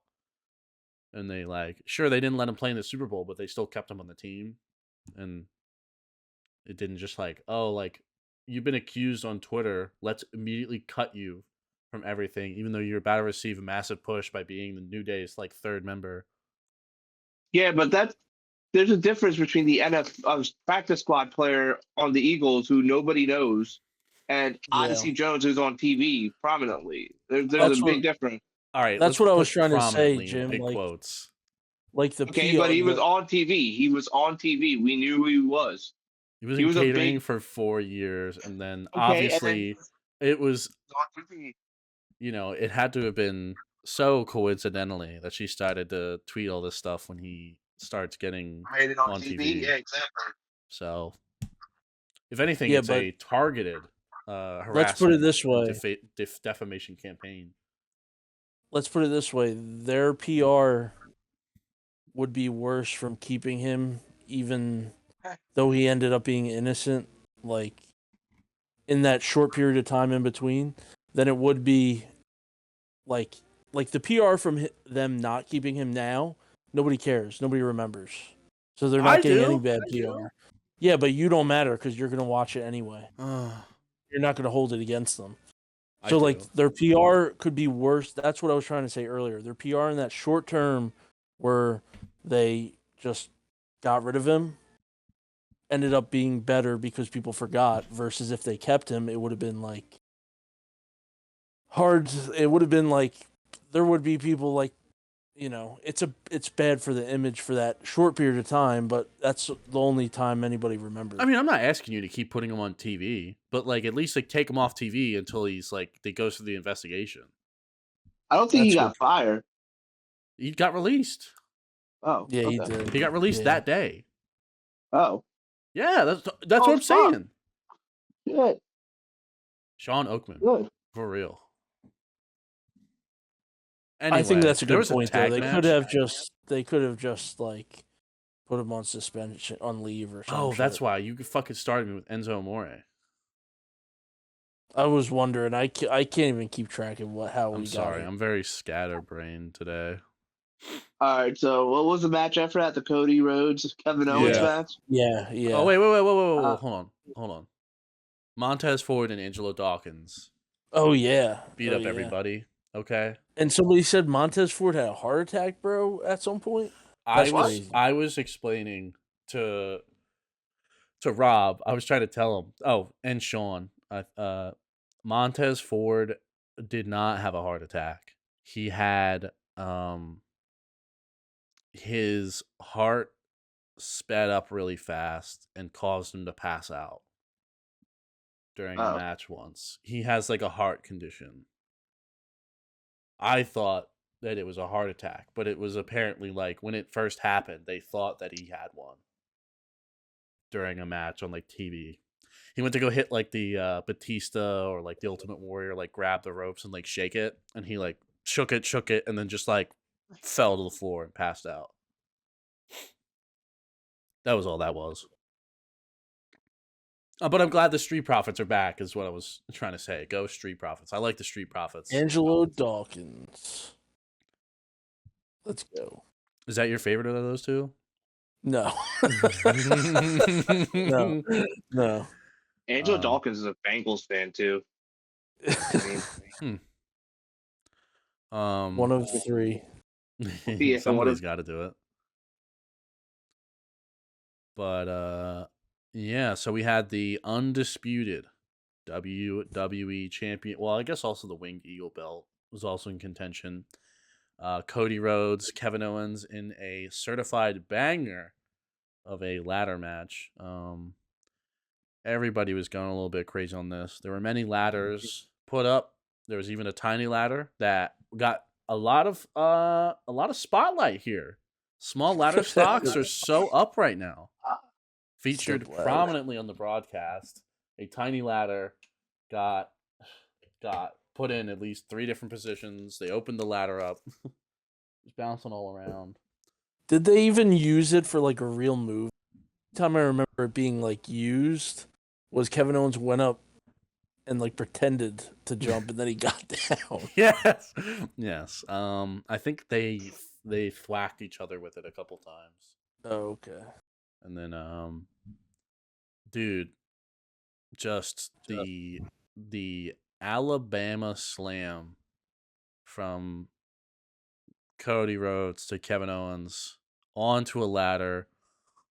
and they, like, sure, they didn't let him play in the Super Bowl, but they still kept him on the team, and It didn't just like, oh, like you've been accused on Twitter. Let's immediately cut you from everything, even though you're about to receive a massive push by being the New Day's like third member. Yeah, but there's a difference between the practice squad player on the Eagles who nobody knows and Yeah, Odyssey Jones who's on TV prominently. There's a that's what big difference. All right, that's let's what I was put trying to say, prominently in Jim. big quotes. Like the Okay, but PR. he was on TV. He was on TV. We knew who he was. He was He in was a catering big for 4 years, and then okay, and then obviously it was, on TV. it had to have been so coincidentally that she started to tweet all this stuff when he starts getting Made it on on TV. TV. Yeah, exactly. So, if anything, Yeah, it's but a targeted let's put it harassment this and way. defamation campaign. Let's put it this way. Their PR would be worse from keeping him, even though he ended up being innocent, like in that short period of time in between, than it would be like the PR from them not keeping him now. Nobody cares. Nobody remembers. So they're I not getting do. any bad PR. Yeah, but you don't matter because you're gonna watch it anyway. You're not gonna hold it against them. I So do. like their PR could be worse. That's what I was trying to say earlier. Their PR in that short term where they just got rid of him ended up being better because people forgot versus if they kept him, it would have been like hard. It would have been like there would be people like, it's bad for the image for that short period of time, but that's the only time anybody remembers. I mean, I'm not asking you to keep putting him on TV, but like at least like take him off TV until he's like they goes through the investigation. I don't think he That's got fired. He got released. Oh, Yeah, he okay. did. He got released Yeah. that day. Oh, Yeah, that's Oh, what I'm fuck. saying. good, Sean Oakman, good. for real. I think Anyway, that's a there good was a point though. tag They match. could have just like put him on suspension on leave or something. Oh, that's why you fucking started me with Enzo Amore. I was wondering. I can't even keep track of how I'm we sorry, got it. I'm very scatterbrained today. All right, so what was the match after that? The Cody Rhodes Kevin Owens Yeah. match. Yeah. Oh wait, Uh, hold on. Montez Ford and Angelo Dawkins Oh yeah. beat up everybody. Okay, And somebody said Montez Ford had a heart attack, bro, at some point. That's crazy. I was explaining to Rob. I was trying to tell him. Oh, and Sean. Montez Ford did not have a heart attack. He had his heart sped up really fast and caused him to pass out during a Oh. match once. He has like a heart condition. I thought that it was a heart attack, but it was apparently like when it first happened, they thought that he had one during a match on like TV. He went to go hit like the Batista or like the Ultimate Warrior, like grab the ropes and like shake it, and he like shook it, and then just like fell to the floor and passed out. That was all that was. But I'm glad the Street Profits are back, is what I was trying to say. Go Street Profits. I like the Street Profits. Angelo Dawkins. Let's go. Is that your favorite of those two? No. No. Angelo Dawkins is a Bengals fan too. I mean, One of three. Yeah, somebody's got to do it. But yeah, so we had the undisputed WWE champion. Well, I guess also the Winged Eagle belt was also in contention. Cody Rhodes, Kevin Owens in a certified banger of a ladder match. Everybody was going a little bit crazy on this. There were many ladders put up. There was even a tiny ladder that got a lot of spotlight here. Small ladder stocks are so up right now. Featured So glad. prominently on the broadcast. A tiny ladder got put in at least 3 different positions. They opened the ladder up. Just bouncing all around. Did they even use it for like a real move? The time I remember it being like used was Kevin Owens went up and like pretended to jump and then he got down. Yes. I think they thwacked each other with it a couple times. Oh, okay. And then dude, just the Alabama slam from Cody Rhodes to Kevin Owens onto a ladder.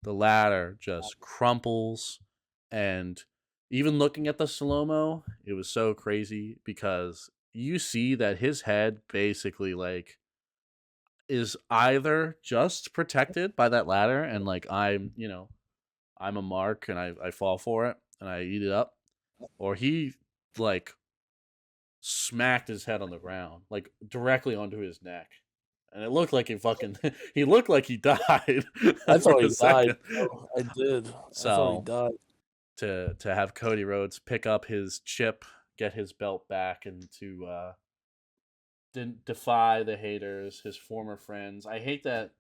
The ladder just crumples, and even looking at the slow-mo, it was so crazy because you see that his head basically like is either just protected by that ladder and like I'm a mark and I fall for it and I eat it up, or he like smacked his head on the ground, like directly onto his neck. And it looked like he looked like he died I for thought a he died. second. Bro. I did. I thought he So died. to have Cody Rhodes pick up his chip, get his belt back, and to defy the haters, his former friends. I hate that,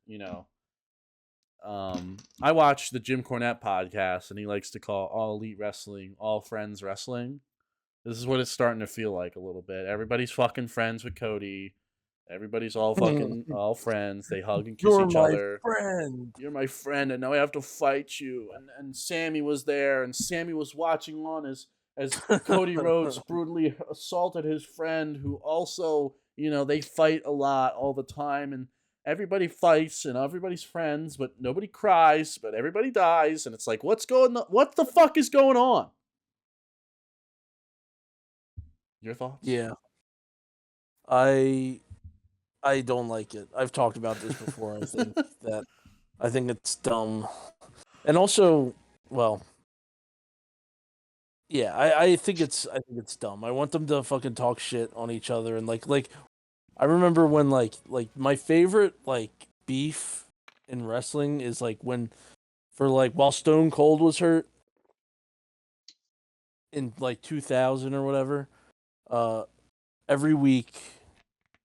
I watch the Jim Cornette podcast, and he likes to call All Elite Wrestling All Friends Wrestling. This is what it's starting to feel like a little bit. Everybody's fucking friends with Cody. Everybody's all fucking all friends. They hug and kiss You're each my other. friend. You're my friend, and now I have to fight you. And Sammy was there, and Sammy was watching on as Cody Rhodes brutally assaulted his friend, who also, they fight a lot all the time, and everybody fights, and everybody's friends, but nobody cries, but everybody dies, and it's like, what the fuck is going on? Your thoughts? Yeah. I don't like it. I've talked about this before. I think it's dumb. And also, well, yeah, I think it's dumb. I want them to fucking talk shit on each other and like I remember when like my favorite like beef in wrestling is like when for like while Stone Cold was hurt in like 2000 or whatever, every week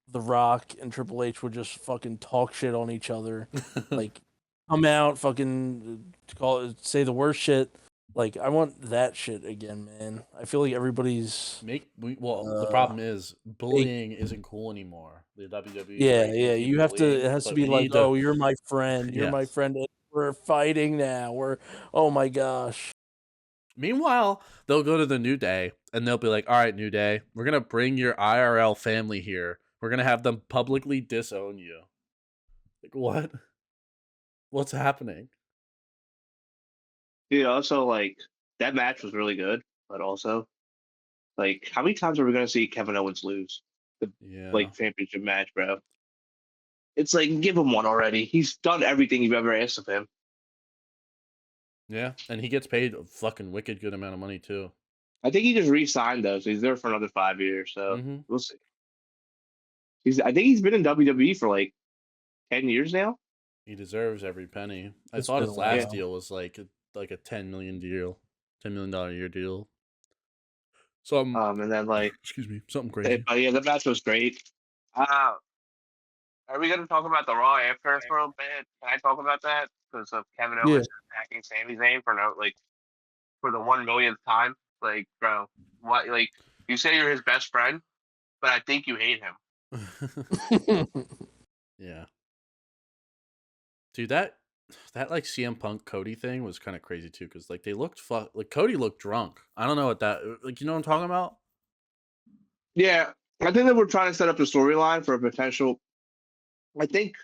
The Rock and Triple H would just fucking talk shit on each other, like come out, fucking say the worst shit. Like I want that shit again, man. I feel like everybody's the problem is bullying isn't cool anymore. The WWE is yeah, breaking You have to. bullying, It has to but be we like, need to. oh, you're my friend. You're my Yes. friend. We're fighting now. Oh my gosh. Meanwhile, they'll go to the New Day and they'll be like, "All right, New Day, we're gonna bring your IRL family here. We're gonna have them publicly disown you." Like what? What's happening? Dude, also like that match was really good, but also like how many times are we gonna see Kevin Owens lose the Yeah. championship match, bro? It's like give him one already. He's done everything you've ever asked of him. Yeah, and he gets paid a fucking wicked good amount of money too. I think he just re-signed though, so he's there for another 5 years. So we'll see. I think he's been in WWE for like 10 years now. He deserves every penny. I It's thought been his a last while. deal was like a $10 million deal, $10 million a year deal. And then like Excuse me, something crazy. but yeah, the match was great. Are we gonna talk about the Raw after for a bit? Can I talk about that because of Kevin Owens attacking Sami Zayn for the 1 millionth time? Like, bro, what? Like, you say you're his best friend, but I think you hate him. Yeah. Dude, that like CM Punk Cody thing was kind of crazy too, because like they looked like Cody looked drunk. I don't know what that like. You know what I'm talking about? Yeah, I think that we're trying to set up a storyline for a potential. I think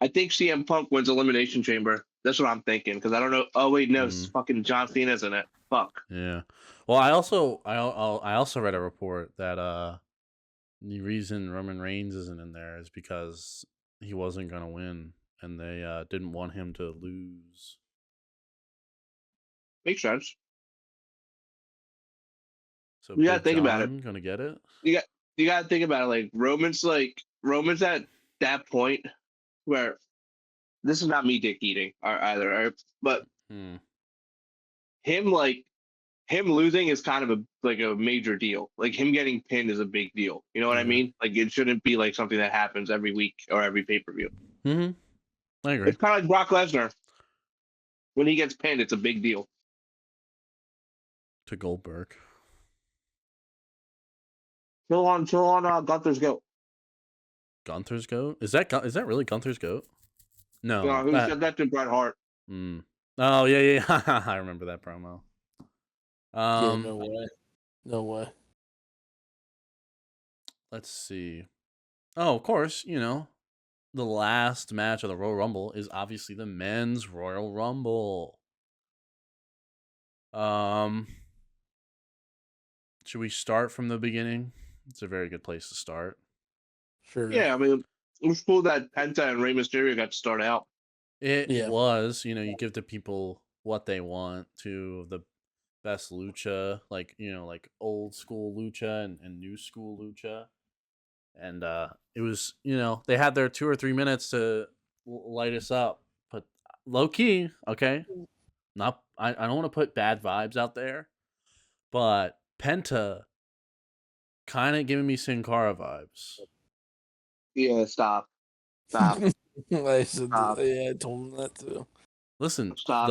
CM Punk wins Elimination Chamber. That's what I'm thinking because I don't know. Oh wait, no, fucking John Cena's in it. Fuck. Yeah. Well, I also read a report that the reason Roman Reigns isn't in there is because he wasn't gonna win, and they didn't want him to lose. Makes sense. So You gotta Big think about John gonna get it. You gotta think about it. Roman's at that point where this is not me dick eating either, right? But him losing is kind of a major deal. Like him getting pinned is a big deal. You know what I mean? Like it shouldn't be like something that happens every week or every pay-per-view. I agree. It's kind of like Brock Lesnar. When he gets pinned, it's a big deal. To Goldberg. Still on Gunther's goat. Gunther's goat? Is that really Gunther's goat? No. Who said that to Bret Hart? Oh yeah. I remember that promo. Yeah, no way. No way. Let's see. Oh, of course, the last match of the Royal Rumble is obviously the men's Royal Rumble. Should we start from the beginning? It's a very good place to start. Sure. Yeah, I mean, it was cool that Penta and Rey Mysterio got to start out. It Yeah. was, you give the people what they want, to the best lucha, like, like old school lucha and new school lucha. And it was, they had their 2 or 3 minutes to light us up, but low key, okay? Not I don't want to put bad vibes out there, but Penta kind of giving me Sin Cara vibes. Yeah, stop. Stop. I said, Stop. yeah, I told him that too. Listen, Stop.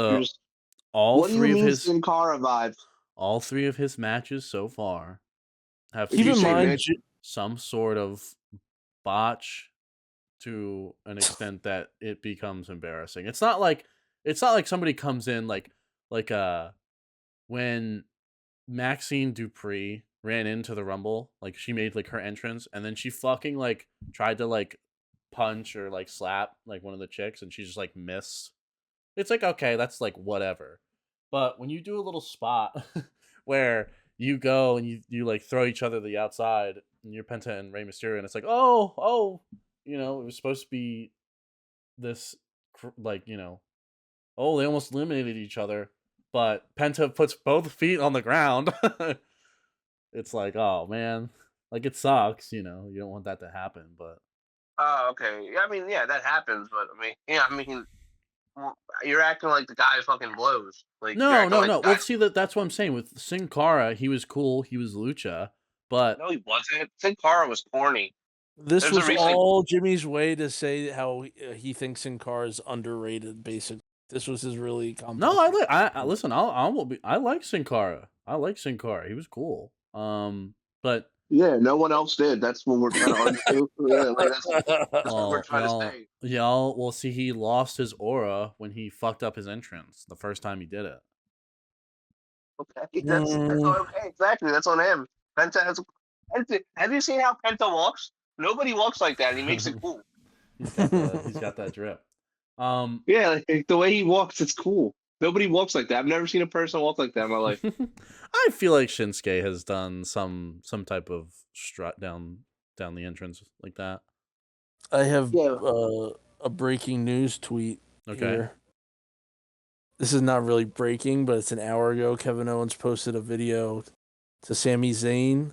What do you mean Sin Cara vibes? all 3 of his matches so far have Did you Even say featured mine, Mitch? some sort of botch to an extent that it becomes embarrassing. It's not like somebody comes in like when Maxine Dupree ran into the Rumble, like she made like her entrance and then she fucking like tried to like punch or like slap like one of the chicks and she just like missed. It's like, okay, that's like whatever. But when you do a little spot where you go and you like throw each other to the outside and you're Penta and Rey Mysterio and it's like, oh, it was supposed to be this like, oh, they almost eliminated each other, but Penta puts both feet on the ground. It's like, oh man, like it sucks, you don't want that to happen, but Oh, okay. I mean, yeah, that happens, but I mean, you're acting like the guy fucking blows. Like you're no, acting like the Well, guy. see, that's what I'm saying with Sin Cara. He was cool, he was lucha, but No, he wasn't. Sin Cara was corny. this There's a was reason. all Jimmy's way to say how he thinks Sin Cara is underrated. Basically, this was his really no, complicated. I listen. I like Sin Cara. I like Sin Cara. He was cool. But Yeah, no one else did. That's what we're trying to argue. Yeah, like that's what we're well, trying to say. well, see, he lost his aura when he fucked up his entrance the first time he did it. Okay, that's okay. Exactly, that's on him. Penta has. Have you seen how Penta walks? Nobody walks like that, and he makes it cool. He's got that drip. Yeah, like, the way he walks, it's cool. Nobody walks like that. I've never seen a person walk like that in my life. I feel like Shinsuke has done some type of strut down the entrance like that. I have Yeah. a breaking news tweet Okay. here. This is not really breaking, but it's an hour ago. Kevin Owens posted a video to Sami Zayn.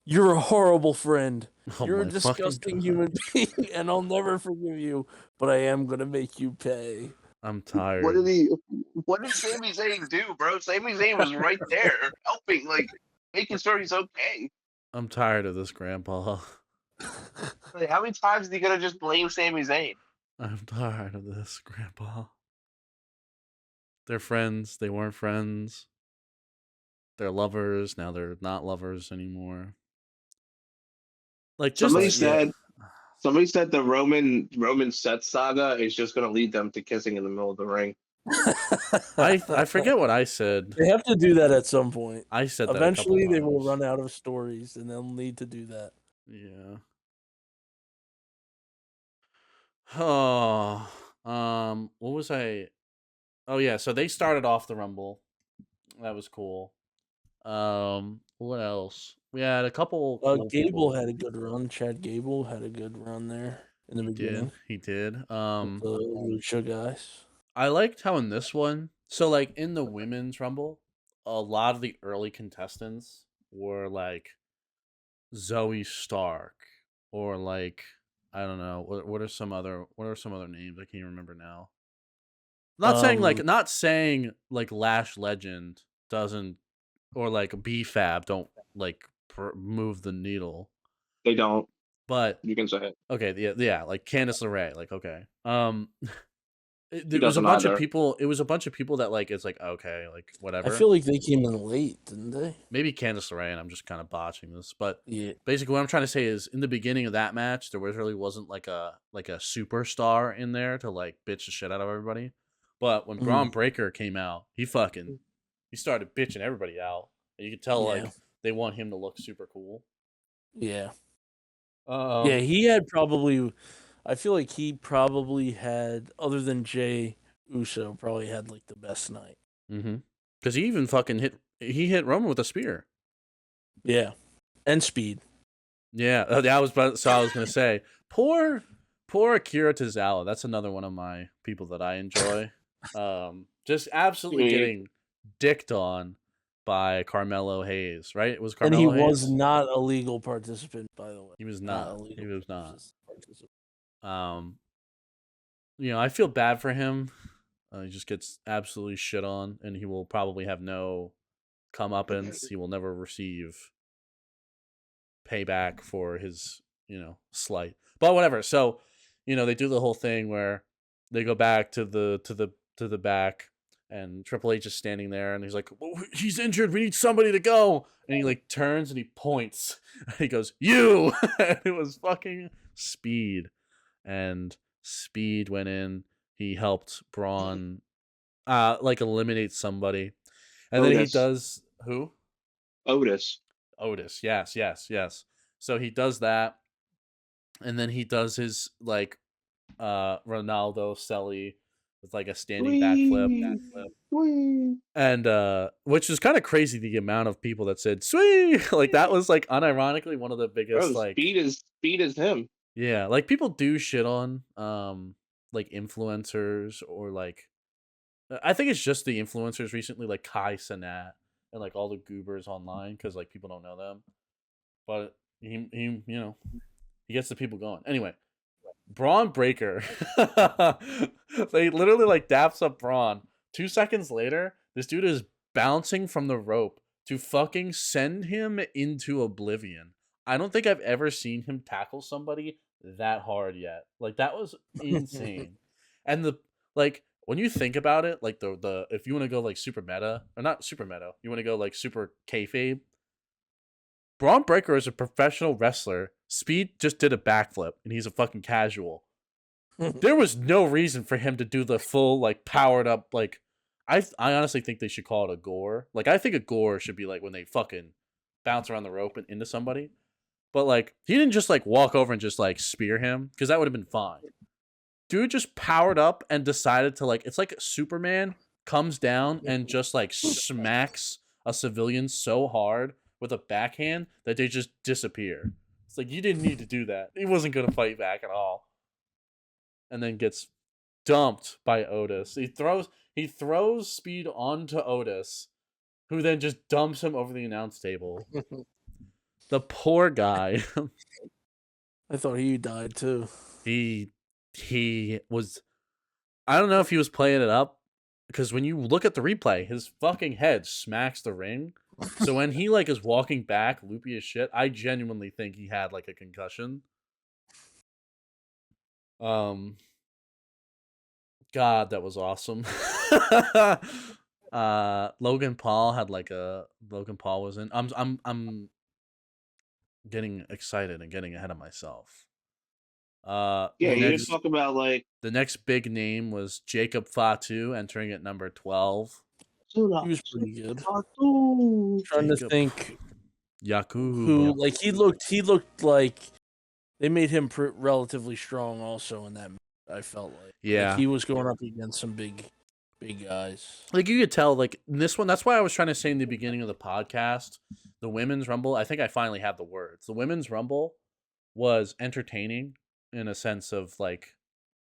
You're a horrible friend. Oh You're a my fucking disgusting God. human being, and I'll never forgive you, but I am going to make you pay. I'm tired. What did Sami Zayn do, bro? Sami Zayn was right there, helping, like making sure he's okay. I'm tired of this, Grandpa. Like, how many times is he gonna just blame Sami Zayn? I'm tired of this, Grandpa. They're friends. They weren't friends. They're lovers. Now they're not lovers anymore. Like just Somebody said the Roman Seth saga is just gonna lead them to kissing in the middle of the ring. I forget what I said. They have to do that at some point. I said that eventually a couple they will times. run out of stories, and they'll need to do that. Yeah. Oh, what was I? Oh yeah, so they started off the Rumble. That was cool. What else? We had a couple. Cool Gable people. had a good run. Chad Gable had a good run there in the beginning. He did. With the Lucha guys. I liked how in this one, so like in the women's Rumble, a lot of the early contestants were like Zoe Stark or like I don't know what are some other names I can't remember now. Not saying like Lash Legend doesn't or like BFAB don't like move the needle. They don't. But you can say it. Okay, yeah, like Candice LeRae, like okay. There was a doesn't bunch of either. people. It was a bunch of people that like it's like okay, like whatever. I feel like they came in late, didn't they? Maybe Candice LeRae, and I'm just kind of botching this, but Yeah. basically what I'm trying to say is in the beginning of that match, there really wasn't like a superstar in there to like bitch the shit out of everybody. But when Braun Breaker came out, he started bitching everybody out. You could tell like they want him to look super cool. Yeah. Yeah, he had probably. I feel like he probably had, other than Jay Uso, probably had like the best night. Mm-hmm. Because he even fucking hit Roman with a spear. Yeah, and speed. Yeah, I was gonna say poor Akira Tozawa. That's another one of my people that I enjoy. Just absolutely getting dicked on by Carmelo Hayes, right? It was Carmelo Hayes. And he was Hayes? not a legal participant, by the way. He was not. He was not. Participant. I feel bad for him. He just gets absolutely shit on, and he will probably have no comeuppance. He will never receive payback for his, slight. But whatever. So, they do the whole thing where they go back to the back, and Triple H is standing there, and he's like, "He's injured. We need somebody to go." And he like turns and he points. And he goes, "You!" And it was fucking Speed, and Speed went in. He helped Braun, like eliminate somebody, and then he does who? Otis. Yes. So he does that, and then he does his like Ronaldo Selly with like a standing backflip. And which is kind of crazy, the amount of people that said "sweet." Like that was like unironically one of the biggest speed is him. Yeah, like people do shit on like influencers, or like I think it's just the influencers recently, like Kai Cenat and like all the goobers online, because like people don't know them. But he gets the people going. Anyway, Braun Breaker. They literally like daps up Braun. 2 seconds later, this dude is bouncing from the rope to fucking send him into oblivion. I don't think I've ever seen him tackle somebody that hard yet. Like that was insane. And when you think about it, like the if you want to go like super meta, or not super meta, you want to go like super kayfabe. Braun Breaker is a professional wrestler. Speed just did a backflip, and he's a fucking casual. There was no reason for him to do the full like powered up like. I honestly think they should call it a gore. Like I think a gore should be like when they fucking bounce around the rope and into somebody. But like he didn't just like walk over and just like spear him, because that would have been fine. Dude just powered up and decided to like, it's like Superman comes down and just like smacks a civilian so hard with a backhand that they just disappear. It's like, you didn't need to do that. He wasn't going to fight back at all. And then gets dumped by Otis. He throws Speed onto Otis, who then just dumps him over the announce table. The poor guy. I thought he died too. He was, I don't know if he was playing it up, because when you look at the replay, his fucking head smacks the ring. So when he like is walking back loopy as shit, I genuinely think he had like a concussion. God, that was awesome. Logan Paul was in. I'm getting excited and getting ahead of myself. You just talk about like the next big name was Jacob Fatu, entering at number 12. He was pretty good. Trying to think who, like he looked like they made him relatively strong also in that match, I felt like. Yeah. Like he was going up against some big guys. Like you could tell, like in this one, that's why I was trying to say in the beginning of the podcast, the Women's Rumble, I think I finally have the words. The Women's Rumble was entertaining in a sense of like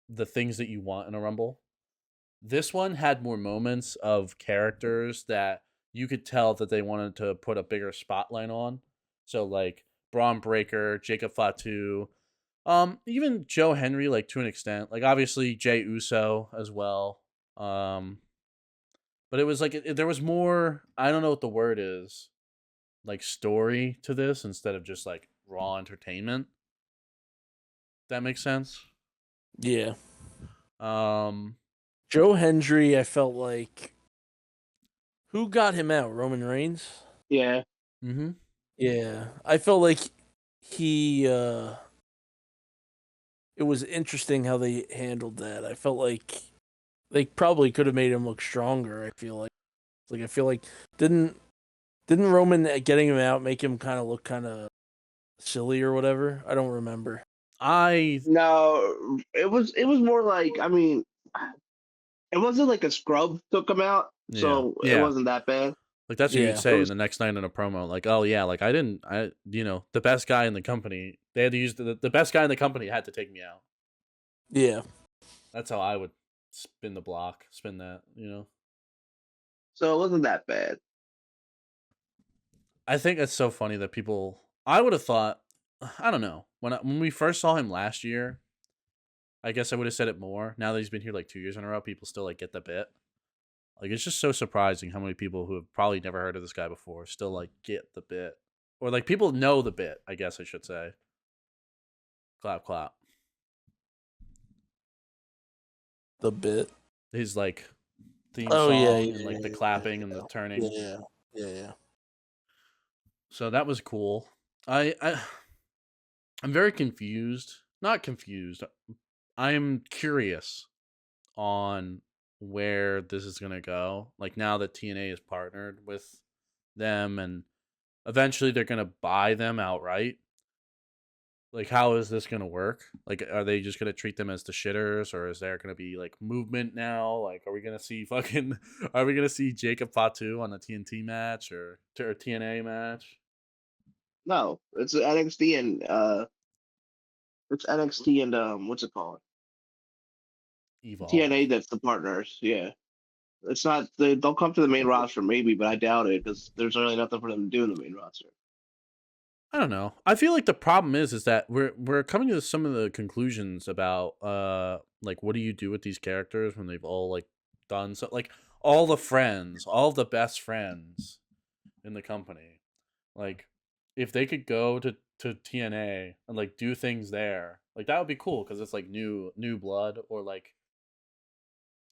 the things that you want in a Rumble. This one had more moments of characters that you could tell that they wanted to put a bigger spotlight on. So like Braun Breaker, Jacob Fatu, even Joe Henry, like to an extent, like obviously Jay Uso as well. But it was like there was more, I don't know what the word is, like story to this instead of just like raw entertainment. That makes sense? Yeah. Joe Hendry, I felt like, who got him out? Roman Reigns? Yeah. Mm-hmm. Yeah. I felt like he it was interesting how they handled that. I felt like they probably could have made him look stronger. I feel like didn't Roman getting him out make him kind of look kind of silly or whatever? I don't remember. No, it was more like, I mean, it wasn't like a scrub took him out, so it wasn't that bad. Like that's what you'd Yeah. say in the next night in a promo. Like, oh yeah, like the best guy in the company. They had to use the best guy in the company had to take me out. Yeah. That's how I would spin that. So it wasn't that bad. I think it's so funny that people. I would have thought. I don't know when we first saw him last year. I guess I would have said it more. Now that he's been here like 2 years in a row, people still like get the bit. Like it's just so surprising how many people who have probably never heard of this guy before still like get the bit, or like people know the bit. I guess I should say. Clap clap. The bit. His like theme Oh song yeah, and like the clapping and the turning. Yeah. So that was cool. I'm very confused. Not confused. I'm curious on where this is gonna go. Like now that TNA is partnered with them, and eventually they're gonna buy them outright. Like, how is this gonna work? Like, are they just gonna treat them as the shitters, or is there gonna be like movement now? Like, are we gonna see Are we gonna see Jacob Fatu on a TNT match or TNA match? No, it's NXT and what's it called? Evolve. TNA, that's the partners. Yeah, it's not. They'll come to the main roster maybe, but I doubt it because there's really nothing for them to do in the main roster. I don't know. I feel like the problem is that we're coming to some of the conclusions about like what do you do with these characters when they've all like done so, like all the best friends in the company. Like if they could go to TNA and like do things there, like that would be cool because it's like new blood, or like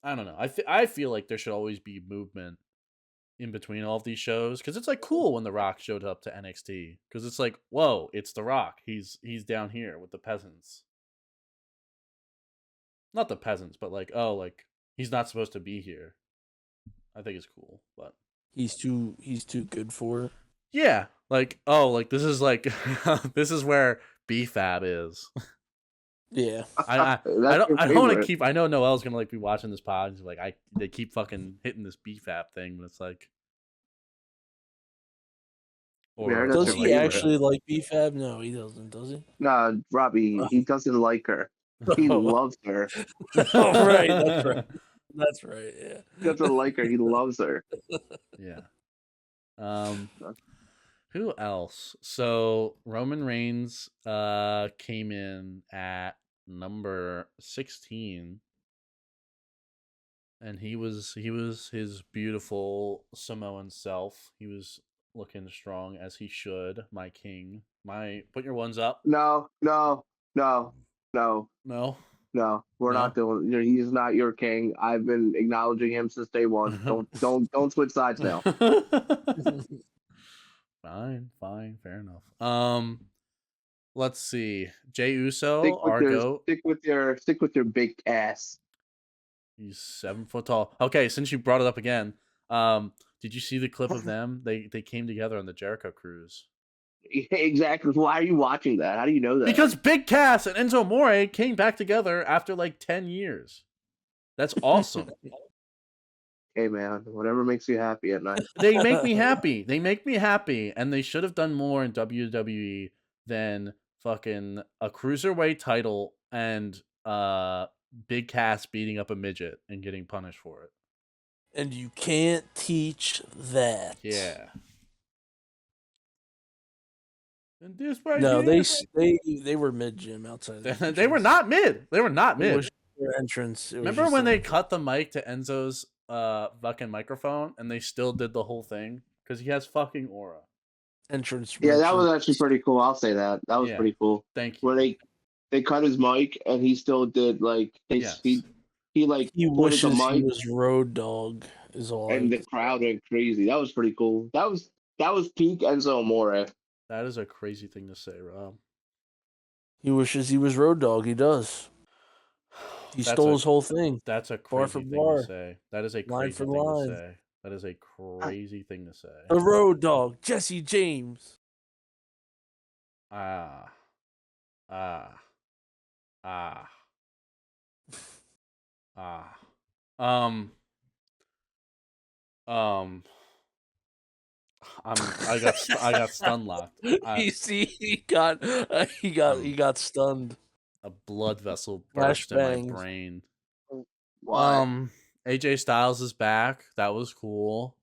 I don't know. I feel like there should always be movement in between all of these shows, because it's like cool when The Rock showed up to NXT, because it's like, whoa, it's The Rock. He's down here with the peasants. Not the peasants, but like, oh, like he's not supposed to be here. I think it's cool, but he's too good for it. Yeah, like, oh, like this is like this is where BFAB is. Yeah. I don't want to keep. I know Noel's gonna like be watching this pod. He's like, they keep fucking hitting this BFAB thing, but it's like, Yeah, does he actually like BFAB? No, he doesn't. Does he? Nah, Robbie, he doesn't like her. He loves her. Oh, right, that's right. That's right. Yeah. He doesn't like her. He loves her. Yeah. Who else? So Roman Reigns came in at number 16, and he was his beautiful Samoan self. He was looking strong as he should. My king. Put your ones up. No. No. We're not doing. He's not your king. I've been acknowledging him since day one. Don't switch sides now. Fine, fair enough. Let's see. Jey Uso, our goat. Stick with your big ass. He's 7 foot tall. Okay, since you brought it up again, did you see the clip of them? They came together on the Jericho cruise. Exactly. Why are you watching that? How do you know that? Because Big Cass and Enzo Amore came back together after like 10 years. That's awesome. Hey man, whatever makes you happy at night. They make me happy. And they should have done more in WWE than fucking a cruiserweight title and Big Cass beating up a midget and getting punished for it. And you can't teach that. Yeah. And this no, they were mid Jim outside. They were not mid. They were not mid. Their entrance. Remember when they cut the mic to Enzo's fucking microphone and they still did the whole thing because he has fucking aura. Entrance. Yeah, that was actually pretty cool. I'll say that. That was pretty cool. Thank you. Where they cut his mic and he still did like he wishes the mic, he was Road Dogg is all. And the crowd went crazy. That was pretty cool. That was peak Enzo Amore. That is a crazy thing to say, Rob. He wishes he was Road Dogg. He does. He stole his whole thing. That's a Bar for crazy thing to bar. say. That is a Line crazy for thing to line. say. That is a crazy thing to say. The Road Dogg, Jesse James. Ah. Ah. Ah. Ah. Um. I got stun locked. You see, he got stunned. A blood vessel burst in my Flashbangs. brain. Why? AJ Styles is back. That was cool.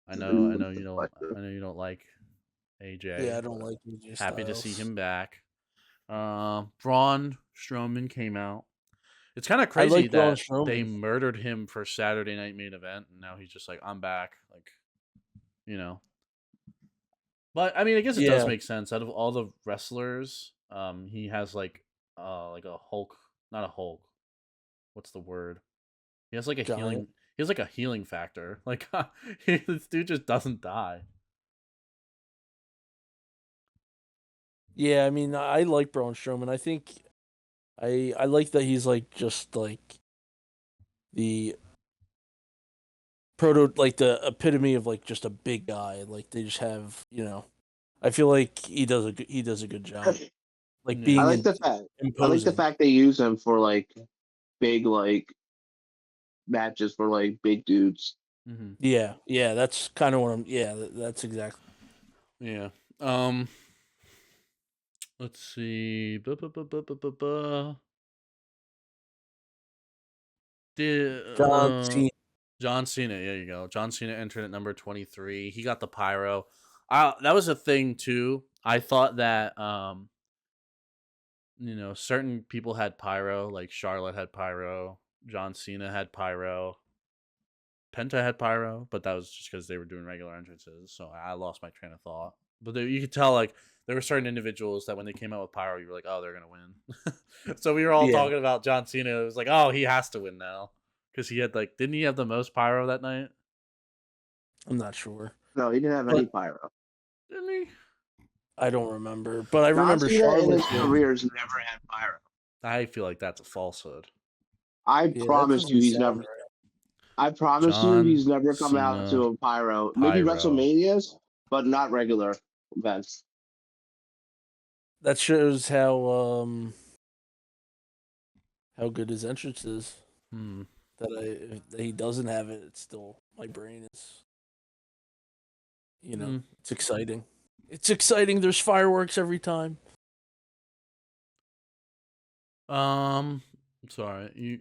I know you don't. What? I know you don't like AJ. Yeah, I don't like AJ Styles. Happy to see him back. Braun Strowman came out. It's kind of crazy that they murdered him for Saturday Night Main Event, and now he's just like, I'm back. Like, you know. But I mean, I guess it does make sense. Out of all the wrestlers, he has like a Hulk, not a Hulk. What's the word? He has like a healing. He has like a healing factor. Like this dude just doesn't die. Yeah, I mean, I like Braun Strowman. I think I like that he's like just like the like the epitome of like just a big guy. Like they just have, I feel like he does a good job. Like being I like the fact they use him for like big like matches for like big dudes. Mm-hmm. Yeah, that's kind of what I'm. Yeah, that's exactly. Yeah. Let's see. John Cena. There you go. John Cena entered at number 23. He got the pyro. That was a thing too. I thought that certain people had pyro, like Charlotte had pyro, John Cena had pyro, Penta had pyro, but that was just because they were doing regular entrances. So I lost my train of thought. But you could tell, like, there were certain individuals that when they came out with pyro, you were like, oh, they're gonna win. So we were all talking about John Cena. It was like, oh, he has to win now because he had didn't he have the most pyro that night? I'm not sure. No, he didn't have any pyro. Didn't he? I don't remember, but I remember Charlotte in his career's never had pyro. I feel like that's a falsehood. I promise you, he's never. Right. I promise you, he's never come out to a pyro. Maybe WrestleManias, but not regular events. That shows how good his entrance is. That he doesn't have it. It's still, my brain is. It's exciting. It's exciting. There's fireworks every time. Sorry, you.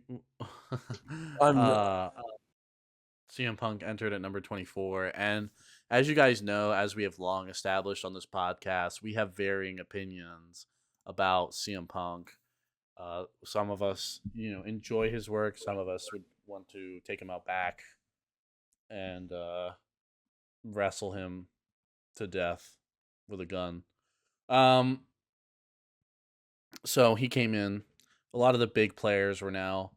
CM Punk entered at number 24, and as you guys know, as we have long established on this podcast, we have varying opinions about CM Punk. Some of us, enjoy his work. Some of us would want to take him out back and wrestle him to death with a gun. So he came in. A lot of the big players were now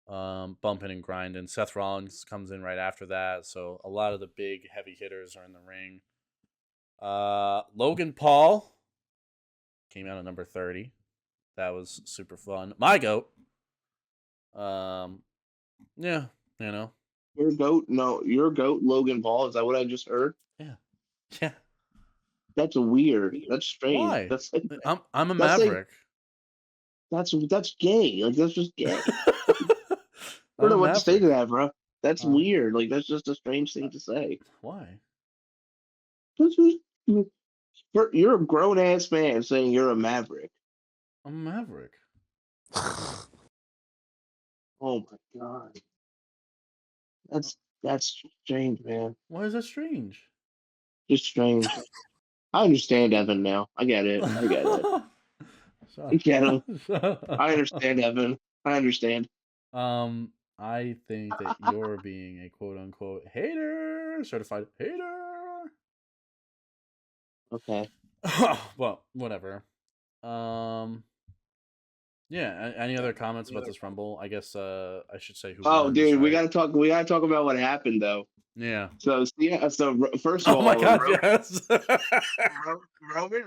bumping and grinding. Seth Rollins comes in right after that. So a lot of the big heavy hitters are in the ring. Logan Paul came out at number 30. That was super fun. My goat. Yeah, Your goat? No, your goat, Logan Paul. Is that what I just heard? Yeah. That's weird. That's strange. Why? That's I'm a Maverick. That's gay. Like that's just gay. I don't know what to say to that, bro. That's weird. Like that's just a strange thing to say. Why? You're a grown ass man saying you're a Maverick. I'm a Maverick. Oh my god. That's strange, man. Why is that strange? Just strange. I understand Evan now. I get it. I get it. I get him. I understand, Evan. I understand. I think that you're being a quote unquote hater, certified hater. Okay. Well, whatever. Yeah. Any other comments about this Rumble? I guess I should say who. Oh, dude, we gotta talk. We gotta talk about what happened though. Yeah. So first of all, oh my god, yes.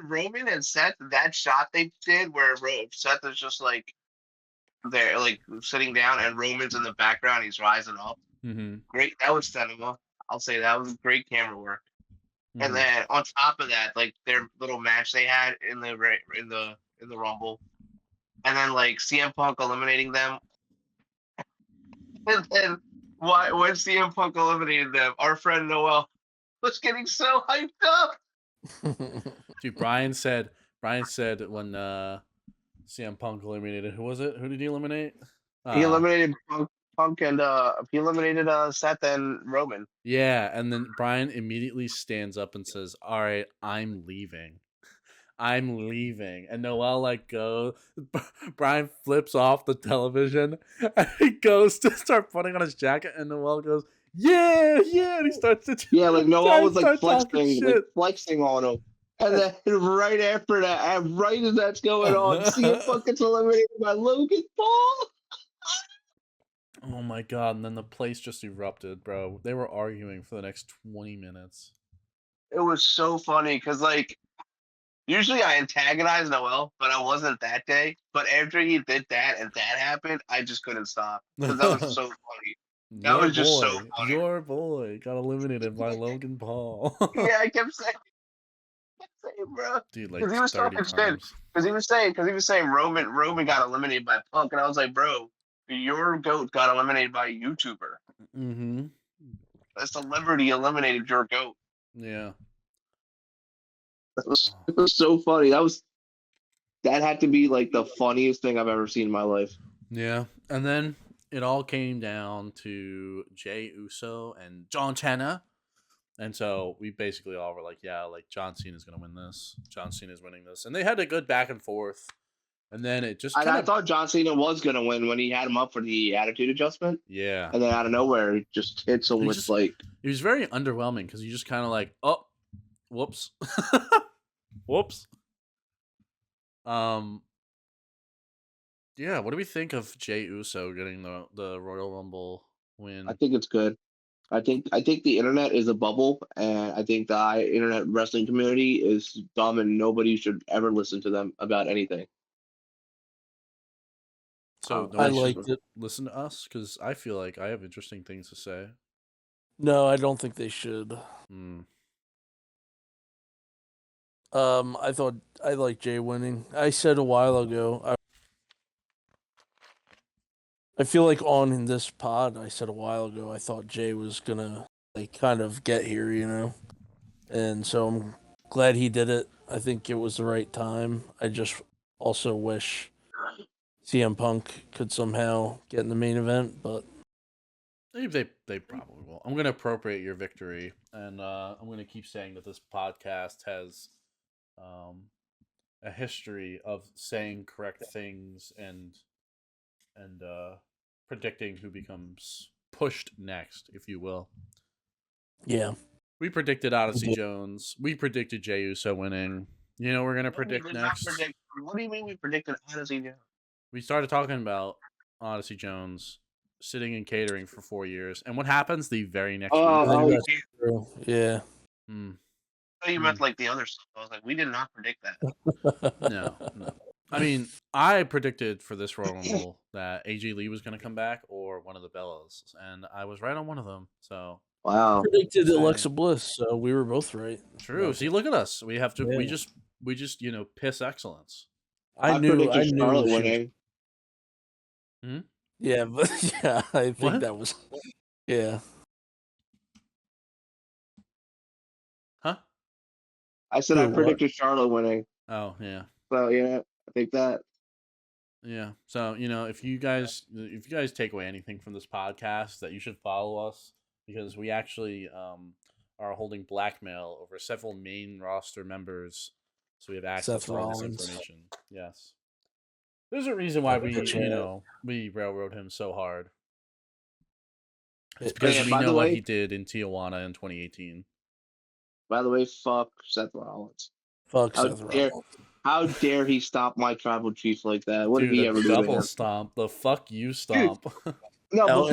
Roman and Seth, that shot they did where Seth is just like there, like sitting down, and Roman's in the background. He's rising up. Mm-hmm. Great. That was cinema. I'll say that was great camera work. And Mm-hmm. then on top of that, like their little match they had in the Rumble, and then like CM Punk eliminating them, and then when CM Punk eliminated them, our friend Noel was getting so hyped up. Dude, Brian said when CM Punk eliminated, who was it? Who did he eliminate? He eliminated Punk and he eliminated Seth and Roman. Yeah, and then Brian immediately stands up and says, "All right, I'm leaving. I'm leaving." And Noel like goes. Brian flips off the television and he goes to start putting on his jacket, and Noel goes, "Yeah, yeah," and he starts to like Noel was like flexing flexing on him. And then right after that, right as that's going on, CM Punk gets eliminated by Logan Paul. Oh my god, and then the place just erupted, bro. They were arguing for the next 20 minutes. It was so funny because, like, usually I antagonize Noel, but I wasn't that day. But after he did that and that happened, I just couldn't stop because that was so funny. That was just so funny. Your boy got eliminated by Logan Paul. Yeah, I kept saying, bro. Dude, like he was 30 talking times. shit. Because he was saying Roman got eliminated by Punk, and I was like, bro, your goat got eliminated by a YouTuber. Mm-hmm. A celebrity eliminated your goat. Yeah. It was so funny. That had to be like the funniest thing I've ever seen in my life. Yeah. And then it all came down to Jey Uso and John Cena. And so we basically all were like, yeah, like John Cena's going to win this. John Cena's winning this. And they had a good back and forth. And then it just I thought John Cena was going to win when he had him up for the attitude adjustment. Yeah. And then out of nowhere, it just hits him with like... It was very underwhelming because you just kind of like, oh, whoops. Whoops. Yeah, what do we think of Jey Uso getting the Royal Rumble win? I think it's good. I think the internet is a bubble, and I think the internet wrestling community is dumb, and nobody should ever listen to them about anything. So I liked it. Listen to us because I feel like I have interesting things to say. No, I don't think they should. I thought I liked Jey winning. I said a while ago. I feel like on this pod, I said a while ago, I thought Jey was gonna like kind of get here, you know, and so I'm glad he did it. I think it was the right time. I just also wish CM Punk could somehow get in the main event, but they probably will. I'm gonna appropriate your victory, and I'm gonna keep saying that this podcast has a history of saying correct things and predicting who becomes pushed next, if you will. Yeah. We predicted Odyssey Jones. We predicted Jey Uso winning. You know, we're gonna predict next. What do you mean we predicted Odyssey Jones? We started talking about Odyssey Jones sitting in catering for 4 years, and what happens the very next week? Yeah. I thought you meant like the other stuff. I was like, we did not predict that. No. I mean, I predicted for this Royal Rumble that AJ Lee was going to come back or one of the Bellas, and I was right on one of them. So wow, I predicted Alexa Bliss, so we were both right. True. See, look at us. We have to. Yeah. We just piss excellence. I knew Charlotte winning. Yeah, but yeah, I think that was yeah. Huh? I said I predicted Charlotte winning. Oh yeah. So yeah, I think that. Yeah. So if you guys take away anything from this podcast, that you should follow us because we actually are holding blackmail over several main roster members, so we have access to all this information. Yes. There's a reason why we railroad him so hard. It's because we know what he did in Tijuana in 2018. By the way, fuck Seth Rollins. Fuck Seth Rollins. How dare he stomp my tribal chief like that? What did he ever do? Double stomp. The fuck you stomp. Dude, no,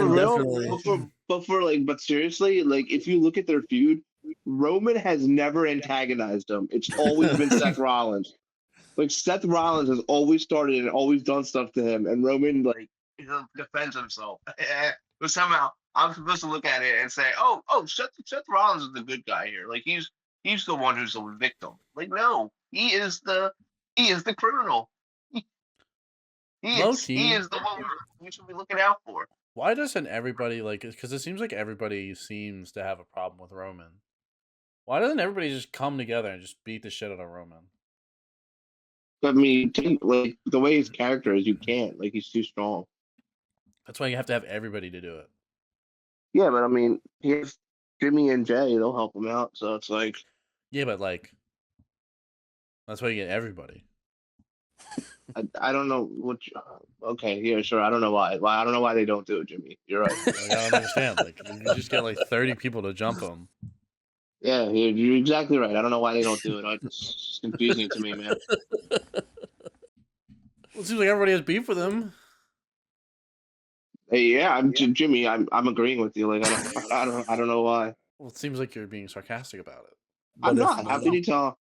but for real. But seriously, like if you look at their feud, Roman has never antagonized him. It's always been Seth Rollins. Like Seth Rollins has always started and always done stuff to him, and Roman like defends himself. But somehow I'm supposed to look at it and say, oh, Seth Rollins is the good guy here. Like he's the one who's the victim. Like no, he is the criminal. He, Low he key, is the one we should be looking out for. why doesn't everybody like? Because it seems like everybody seems to have a problem with Roman. Why doesn't everybody just come together and just beat the shit out of Roman? I mean, like the way his character is, you can't. Like he's too strong. That's why you have to have everybody to do it. Yeah, but I mean, he has Jimmy and Jay. They'll help him out. So it's like, Yeah, but like, that's why you get everybody. I don't know what. Okay, yeah, sure. I don't know why. I don't know why they don't do it, Jimmy. You're right. Like, I don't understand. Like, you just get like 30 people to jump him. Yeah, you're exactly right. I don't know why they don't do it. It's confusing to me, man. Well, it seems like everybody has beef with him. Hey, yeah, Jimmy. I'm agreeing with you. Like I don't know why. Well, it seems like you're being sarcastic about it. I'm not. How can you tell?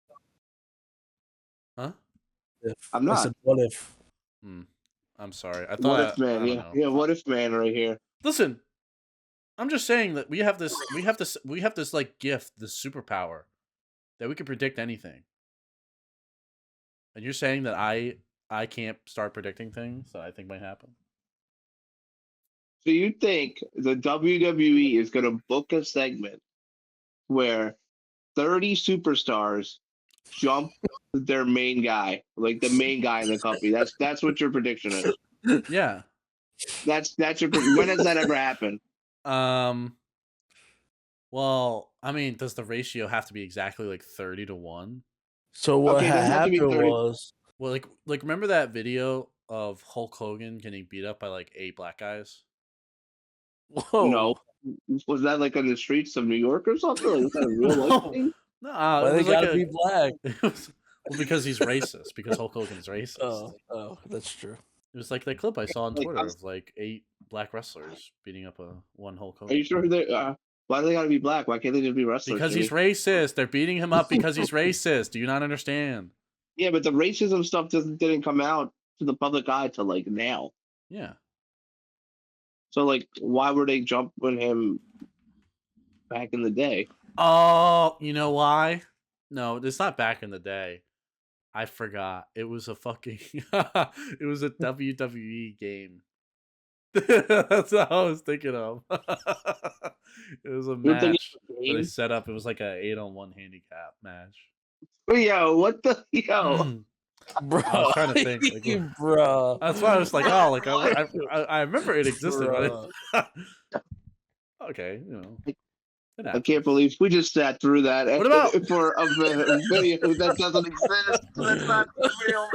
Huh? I'm not. I said, what if? I'm sorry. I thought. What if man? I don't Yeah, know. yeah. What if man? Right here. Listen, I'm just saying that we have this like gift, this superpower, that we can predict anything. And you're saying that I can't start predicting things that I think might happen? So you think the WWE is going to book a segment where 30 superstars jump their main guy, like the main guy in the company? That's what your prediction is. Yeah. That's your. When has that ever happened? Well, I mean, does the ratio have to be exactly like 30-1? So what Okay, it doesn't have to be happened 30. was, Well, like remember that video of Hulk Hogan getting beat up by like 8 black guys? whoa, No, was that like on the streets of New York or something? Like, was that a real life thing? No, why it they was like gotta be black? well, because he's racist. Because Hulk Hogan's racist. Oh, that's true. It was like that clip I saw on Like, Twitter of like 8 black wrestlers beating up one Hulk Are Hogan. you sure they? Why do they gotta be black? Why can't they just be wrestlers? Because Jimmy? he's racist. They're beating him up because he's racist. Do you not understand? Yeah, but the racism stuff didn't come out to the public eye till like now. Yeah. So like, why were they jumping him back in the day? Oh, you know why? No, it's not back in the day. I forgot. It was a fucking it was a WWE game. That's what I was thinking of. It was a You're thinking match of the that they game? set up. It was like a 8-on-1 handicap match. Yo, what the yo? Bro, I was trying to think, like, bro. That's why I was like, oh, like I remember it existed, but okay, you know. It I happened. can't believe we just sat through that. What about- for a video that doesn't exist? That's not real.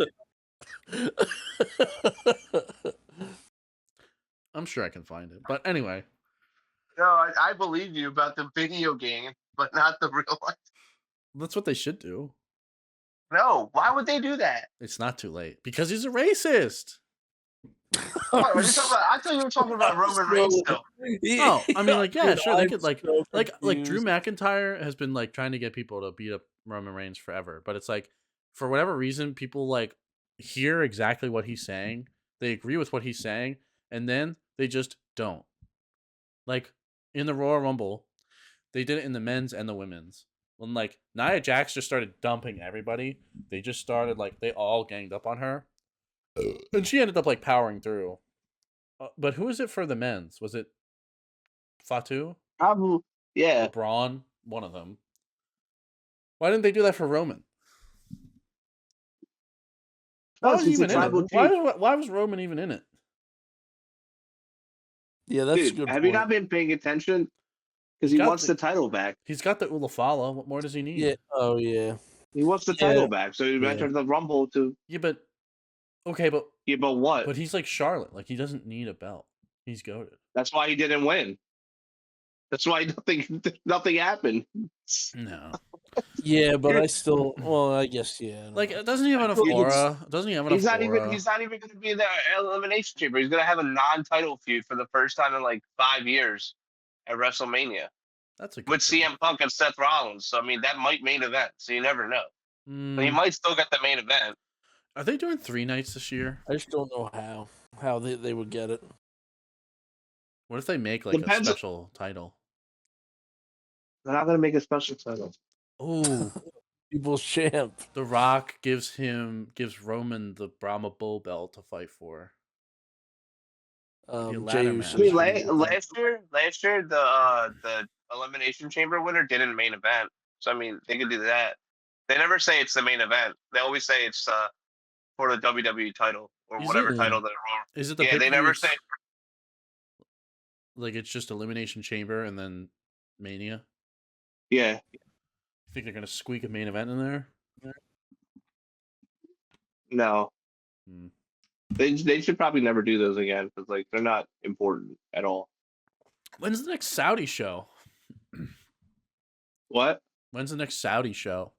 I'm sure I can find it. But anyway. No, I believe you about the video game, but not the real life. That's what they should do. No, why would they do that? It's not too late. Because he's a racist. What are you talking about? I thought you were talking about Roman Reigns still. Oh, I mean, like, yeah, Dude, sure, they I'm could, like, so like Drew confused. McIntyre has been, like, trying to get people to beat up Roman Reigns forever. But it's, like, for whatever reason, people, like, hear exactly what he's saying. They agree with what he's saying. And then they just don't. Like, in the Royal Rumble, they did it in the men's and the women's. When, like, Nia Jax just started dumping everybody, they just started, like, they all ganged up on her. And she ended up, like, powering through. But who was it for the men's? Was it Fatu? Probably, yeah. Or Braun? One of them. Why didn't they do that for Roman? Why was he even in it? Why was Roman even in it? Yeah, that's a Dude, good have point. you not been paying attention? Because he wants the title back. He's got the Ulafala. What more does he need? Yeah. Oh, yeah. He wants the title back, so he entered the Rumble to. Yeah, but okay, but yeah, but what? But he's like Charlotte. Like, he doesn't need a belt. He's goated. That's why he didn't win. That's why nothing happened. No. Yeah, but I still. Well, I guess yeah. Like, doesn't he have enough aura? Doesn't he have enough He's not aura? He's not even going to be in the elimination chamber. He's going to have a non-title feud for the first time in like 5 years at WrestleMania. That's a good with thing. CM Punk and Seth Rollins. So I mean, that might main event. So you never know. But he might still get the main event. Are they doing 3 nights this year? I just don't know how they would get it. What if they make like a Depends. special title? They're not gonna make a special title. Oh, People's champ. The Rock gives Roman the Brahma Bull belt to fight for. ladder Jey match. I mean, Uso's last year, the Elimination Chamber winner didn't main event. So I mean, they could do that. They never say it's the main event. They always say it's for the WWE title or Is whatever it? title they're on. Is it the Yeah, they never say. like it's just Elimination Chamber and then Mania? Yeah, You think they're gonna squeak a main event in there? no. Hmm. They should probably never do those again because like they're not important at all. When's the next Saudi show? What? When's the next Saudi show?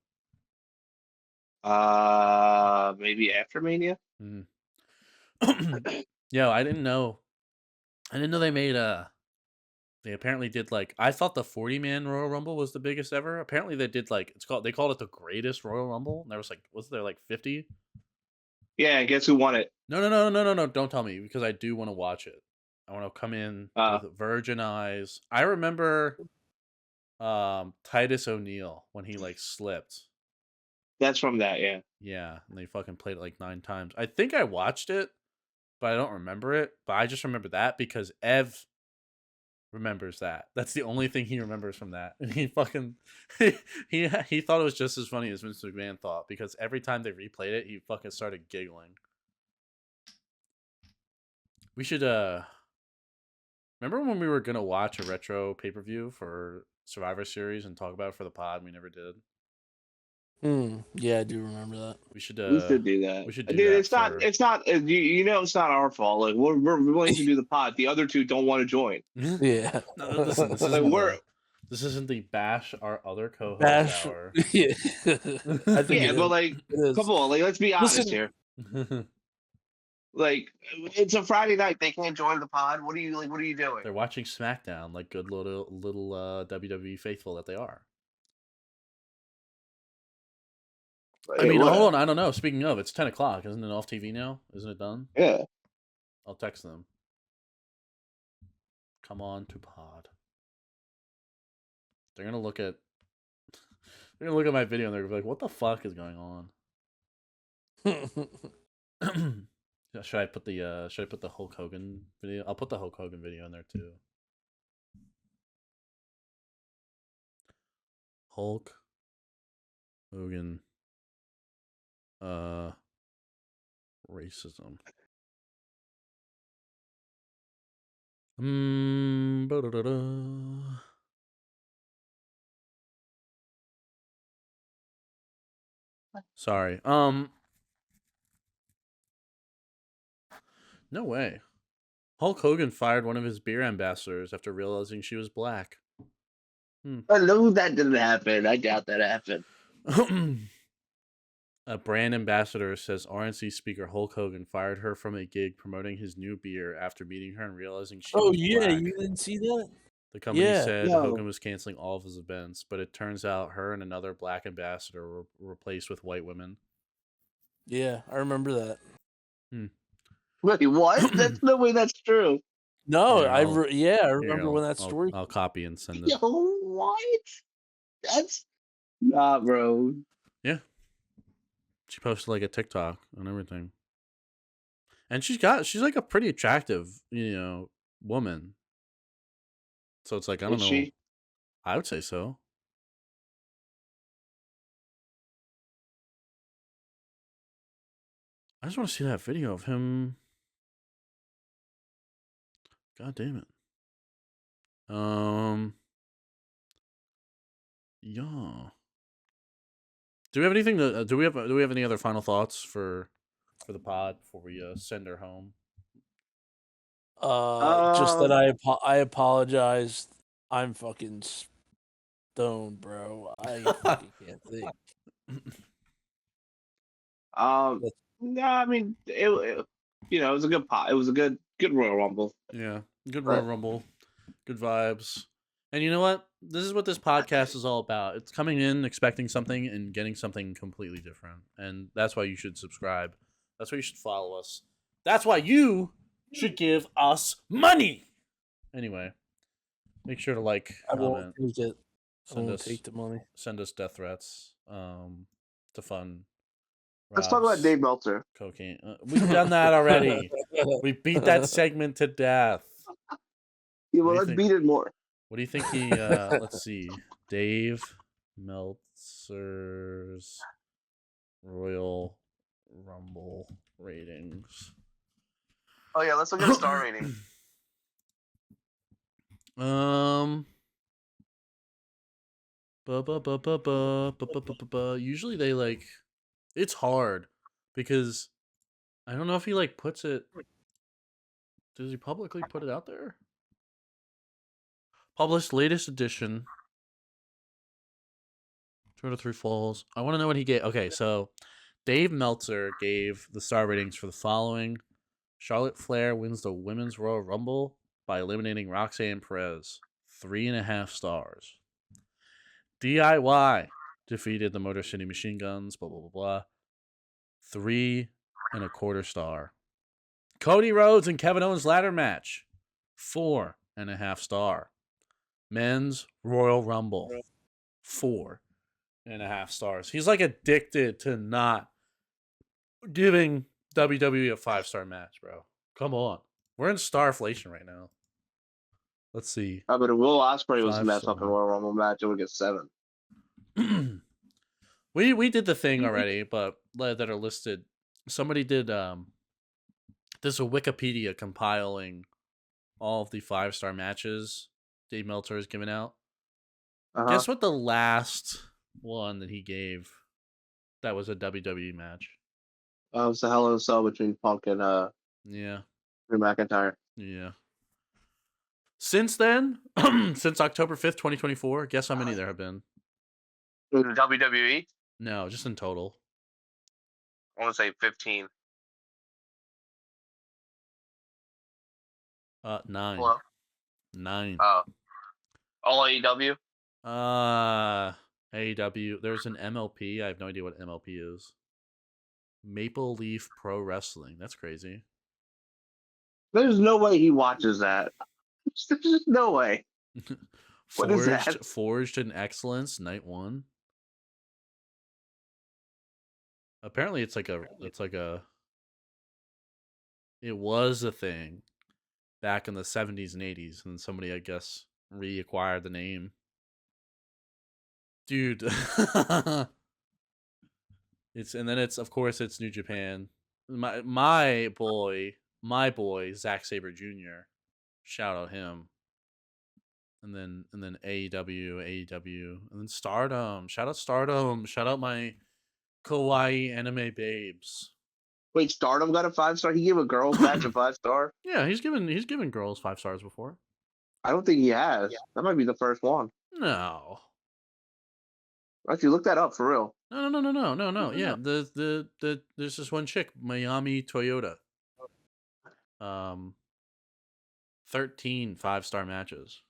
Maybe after Mania. Hmm. Yo, I didn't know they made they apparently did like I thought the 40-man Royal Rumble was the biggest ever. Apparently they did like they called it the greatest Royal Rumble. And there was there like 50? Yeah, guess who won it? No, don't tell me because I do want to watch it. I want to come in with virgin eyes. I remember Titus O'Neil when he like slipped. That's from that, yeah. Yeah, and they fucking played it like 9 times. I think I watched it, but I don't remember it. But I just remember that because Ev remembers that. That's the only thing he remembers from that. And he fucking he thought it was just as funny as Vince McMahon thought because every time they replayed it, he fucking started giggling. We should remember when we were gonna watch a retro pay-per-view for Survivor Series and talk about it for the pod? We never did. Yeah, I do remember that. We should do that. We should do Dude, that. it's not you know it's not our fault. Like we're willing to do the pod. The other two don't want to join. Yeah. No, listen, this isn't this isn't the bash our other co-host hour. Yeah. I think yeah, but like come on, like let's be honest here. Like it's a Friday night. They can't join the pod. What are you doing? They're watching SmackDown like good little WWE faithful that they are. I mean, hold on. I don't know. Speaking of, it's 10 o'clock. Isn't it off TV now? Isn't it done? Yeah. I'll text them. Come on to pod. They're gonna look at my video and they're gonna be like, "What the fuck is going on?" Should I put the Hulk Hogan video? I'll put the Hulk Hogan video in there too. Hulk Hogan racism. Sorry. No way. Hulk Hogan fired one of his beer ambassadors after realizing she was black. I know that didn't happen. I doubt that happened. A brand ambassador says RNC speaker Hulk Hogan fired her from a gig promoting his new beer after meeting her and realizing she was black. You didn't see that? The company said Hogan was canceling all of his events, but it turns out her and another black ambassador were replaced with white women. Yeah, I remember that. Wait, what? That's no way that's true. No, I remember when that story. I'll copy and send it. Yo, what? That's not, bro. Yeah. She posted like a TikTok and everything. And she's like a pretty attractive, woman. So it's like, I don't know. She? I would say so. I just want to see that video of him. God damn it. Yeah. Do we have anything to do we have any other final thoughts for the pod before we send her home? Just that I apologize. I'm fucking stoned, bro. I fucking can't think. No, I mean it was a good pot. It was a good Royal Rumble. Yeah, good Royal Rumble, good vibes. And you know what? This is what this podcast is all about. It's coming in expecting something and getting something completely different. And that's why you should subscribe That's why you should follow us. That's why you should give us money. Anyway, make sure to like, I won't comment, take it. I send won't us take the money. send us death threats. To fund Let's talk about Rob's Dave Meltzer. cocaine. We've done that already. We beat that segment to death. Yeah, What well, do you let's think? beat it more. What do you think he? Let's see. Dave Meltzer's Royal Rumble ratings. Oh yeah, let's look at a star rating. Usually they like. It's hard because I don't know if he like puts it. Does he publicly put it out there? Published latest edition. 203 Falls. I want to know what he gave. Okay, so Dave Meltzer gave the star ratings for the following: Charlotte Flair wins the Women's Royal Rumble by eliminating Roxanne Perez, 3.5 stars. DIY defeated the Motor City Machine Guns, blah, blah, blah, blah. 3.25 star. Cody Rhodes and Kevin Owens ladder match, 4.5 star. Men's Royal Rumble, 4.5 stars. He's like addicted to not giving WWE a 5-star match, bro. Come on. We're in starflation right now. Let's see. But if Will Ospreay was in that 5-star. fucking Royal Rumble match, it would get 7. We did the thing already, but that are listed. Somebody did there's a Wikipedia compiling all of the 5-star matches Dave Meltzer has given out. Guess what the last one that he gave that was a WWE match? It was the Hell in a Cell between Punk and Yeah. Drew McIntyre. Yeah. Since then, since October 5th, 2024, guess how many there have been? In the WWE? No, just in total. I want to say 15. 9. Hello? 9. Oh. All AEW? AEW. There's an MLP. I have no idea what MLP is. Maple Leaf Pro Wrestling. That's crazy. There's no way he watches that. There's just no way. What is that? Forged in Excellence, Night 1. Apparently it was a thing back in the 70s and 80s, and somebody, I guess, reacquired the name. Dude. It's of course it's New Japan. My boy, Zack Sabre Jr. Shout out him. And then AEW, and then Stardom. Shout out Stardom. Shout out my kawaii anime babes. Wait, Stardom got a 5-star? He gave a girls match a 5-star? Yeah, he's given girls 5 stars before. I don't think he has. That might be the first one. No. Actually, look that up for real. No. Yeah, there's this one chick, Miami Toyota. 13 5-star matches.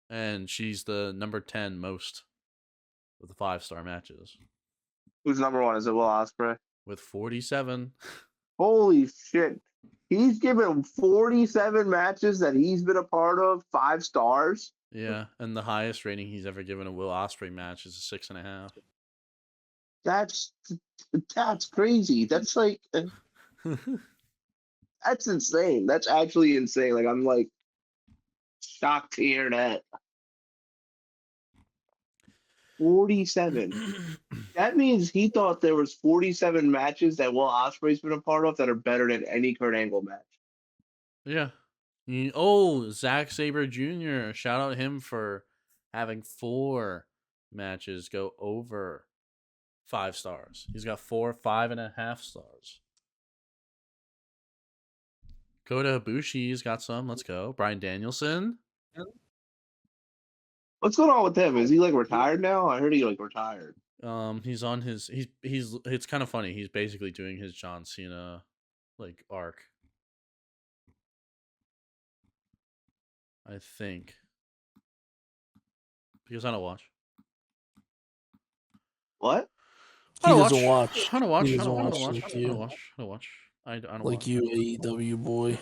And she's the number 10 most with the 5-star matches. Who's number 1? Is it Will Ospreay? With 47. Holy shit. He's given 47 matches that he's been a part of 5 stars? Yeah, and the highest rating he's ever given a Will Ospreay match is a 6.5. That's crazy. That's like that's insane. That's actually insane. Like I'm like shocked to hear that. 47. That means he thought there was 47 matches that Will Ospreay's been a part of that are better than any Kurt Angle match. Yeah. Zack Sabre Jr. Shout out him for having 4 matches go over 5 stars. He's got 4 5.5 stars. Kota Ibushi's got some. Let's go. Bryan Danielson. What's going on with him? Is he like retired now? I heard he like retired. He's on his he's it's kind of funny. He's basically doing his John Cena like arc. I think. Because I don't watch. What? He doesn't watch. I don't watch. He I doesn't don't watch watch. like I don't you. watch. I don't watch. I don't Like watch. you, AEW boy.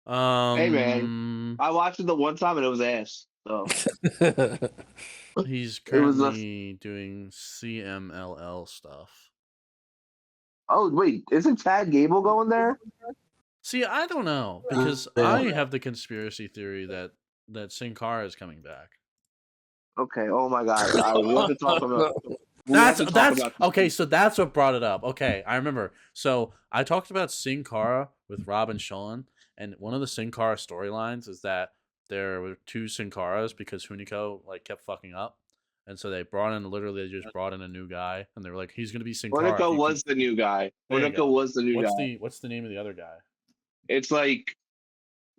Hey man, I watched it the one time and it was ass. So He's it was a. currently doing CMLL stuff. Oh wait, isn't Chad Gable going there? See, I don't know because I have the conspiracy theory that Sin Cara is coming back. Okay. Oh my God. We have to talk about. That's okay. So that's what brought it up. Okay, I remember. So I talked about Sin Cara with Rob and Sean, and one of the Sin Cara storylines is that there were two Sin Caras because Hunico like kept fucking up, and so they just brought in a new guy, and they were like, he's gonna be Sin Cara. Hunico was the new guy. Hunico was the new guy. What's the name of the other guy? It's like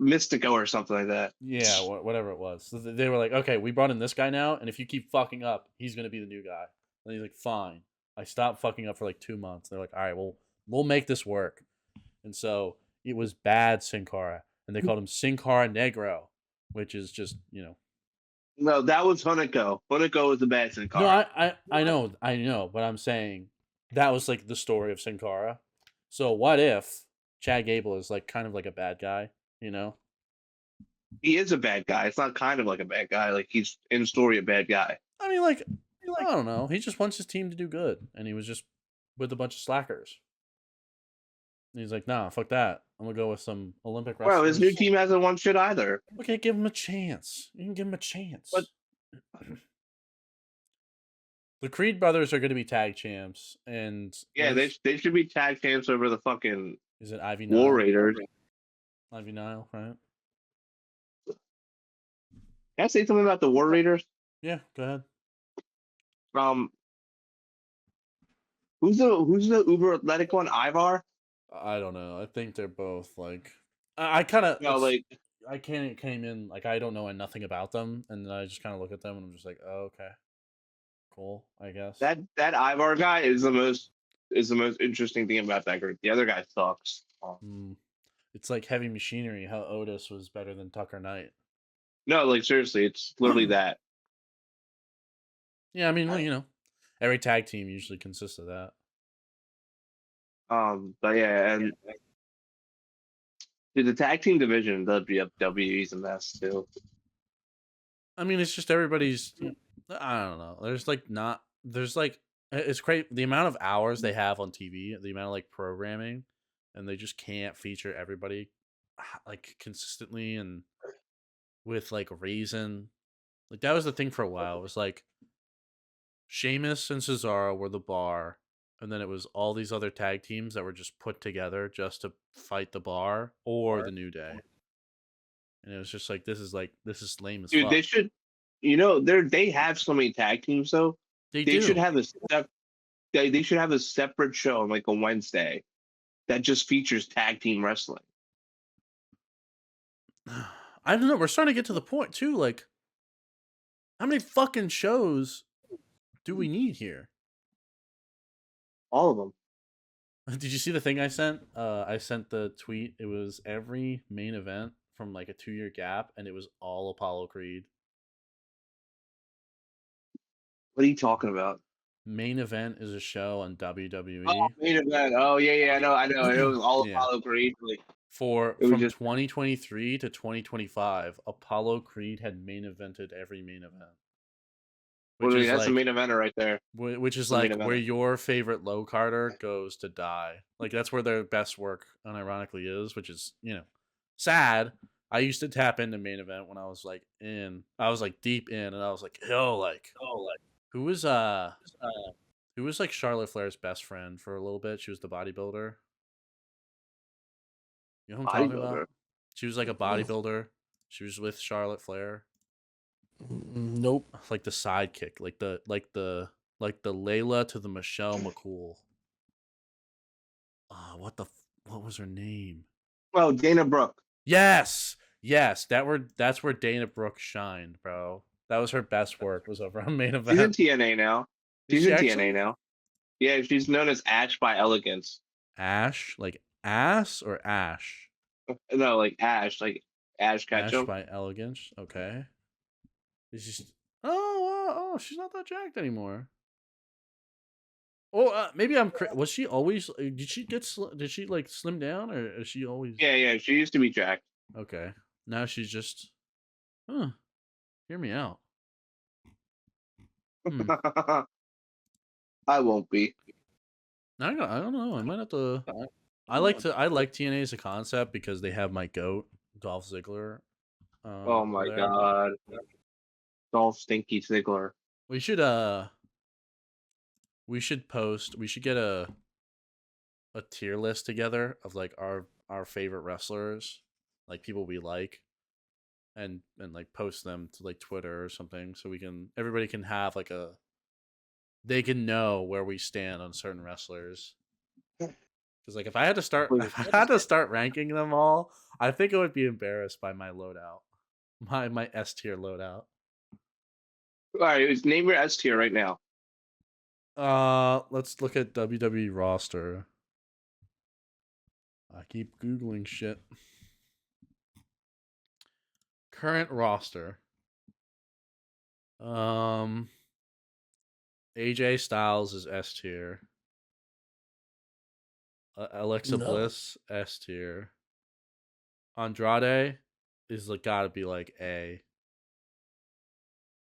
Mystico or something like that. Yeah, whatever it was. So they were like, okay, we brought in this guy now, and if you keep fucking up, he's gonna be the new guy. And he's like, fine. I stopped fucking up for like 2 months. They're like, all right, we'll make this work. And so it was bad Sin Cara, and they called him Sin Cara Negro, which is just No, that was Hunico. Hunico was the bad Sin Cara. No, I know, but I'm saying that was like the story of Sin Cara. So what if Chad Gable is like kind of like a bad guy, you know? He is a bad guy. It's not kind of like a bad guy. Like he's in story a bad guy. I mean, like I don't know. He just wants his team to do good, and he was just with a bunch of slackers. And he's like, nah, fuck that. I'm gonna go with some Olympic wrestlers. Well, his new team hasn't won shit either. Okay, give him a chance. You can give him a chance. But the Creed brothers are going to be tag champs, and yeah, they should be tag champs over the fucking. Is it Ivy Nile? War Raiders? Ivy Nile, right? Can I say something about the War Raiders? Yeah, go ahead. Who's the uber athletic one? Ivar? I don't know. I think they're both like I kind of like I came in like I don't know nothing about them, and then I just kind of look at them and I'm just like, oh, okay, cool, I guess. That Ivar guy is the most interesting thing about that group. The other guy sucks. It's like Heavy Machinery. How Otis was better than Tucker Knight. No, like seriously, it's literally that. Yeah, I mean, well, you know, every tag team usually consists of that. But yeah, and dude, the tag team division in WWE is a mess too. I mean, it's just everybody's. I don't know. There's like it's crazy the amount of hours they have on TV, the amount of like programming, and they just can't feature everybody like consistently and with like reason. Like that was the thing for a while. It was like Sheamus and Cesaro were the bar, and then it was all these other tag teams that were just put together just to fight the bar or the New Day. And it was just like this is lame as dude, fuck. They should, you know, they have so many tag teams though. They should have they should have a separate show on like a Wednesday that just features tag team wrestling. I don't know. We're starting to get to the point too. Like, how many fucking shows do we need here? All of them. Did you see the thing I sent? I sent the tweet. It was every main event from like a 2-year gap, and it was all Apollo Creed. What are you talking about? Main Event is a show on WWE. Oh, Main Event. Oh yeah, I know. It was all Apollo Creed. Like, from 2023 to 2025, Apollo Creed had main evented every main event. That's like, a main eventer right there. Which is like where your favorite low carder goes to die. Like that's where their best work unironically is, which is, you know, sad. I used to tap into main event when I was like deep in, and I was like, who was like Charlotte Flair's best friend for a little bit? She was the bodybuilder. You know what I'm talking about? She was like a bodybuilder. She was with Charlotte Flair. Nope. Like the sidekick, like the Layla to the Michelle McCool. What was her name? Oh, Dana Brooke. Yes. That's where Dana Brooke shined, bro. That was her best work. Was over on Main Event. She's in TNA now. TNA now. Yeah, she's known as Ash by Elegance. Ash, like ass or Ash? No, like Ash Ketchum. Ash by Elegance. Okay. It's just she's not that jacked anymore. Oh, maybe was she always? Did she get? Did she like slim down, or is she always? Yeah. She used to be jacked. Okay. Now she's just. Huh. Hear me out. Hmm. I won't be. I don't know. I might have to. I like TNA as a concept because they have my goat Dolph Ziggler. Oh my there. god. Dolph Stinky Ziggler. We should post. We should get a tier list together of like our favorite wrestlers, like people we like, and like post them to like Twitter or something, so everybody can have like they can know where we stand on certain wrestlers. Because like if I had to start ranking them all, I think I would be embarrassed by my loadout, my S tier loadout. All right, name your S tier right now. Let's look at WWE roster. I keep googling shit. Current roster. AJ Styles is S tier. Alexa Bliss S tier. Andrade is like gotta be like A.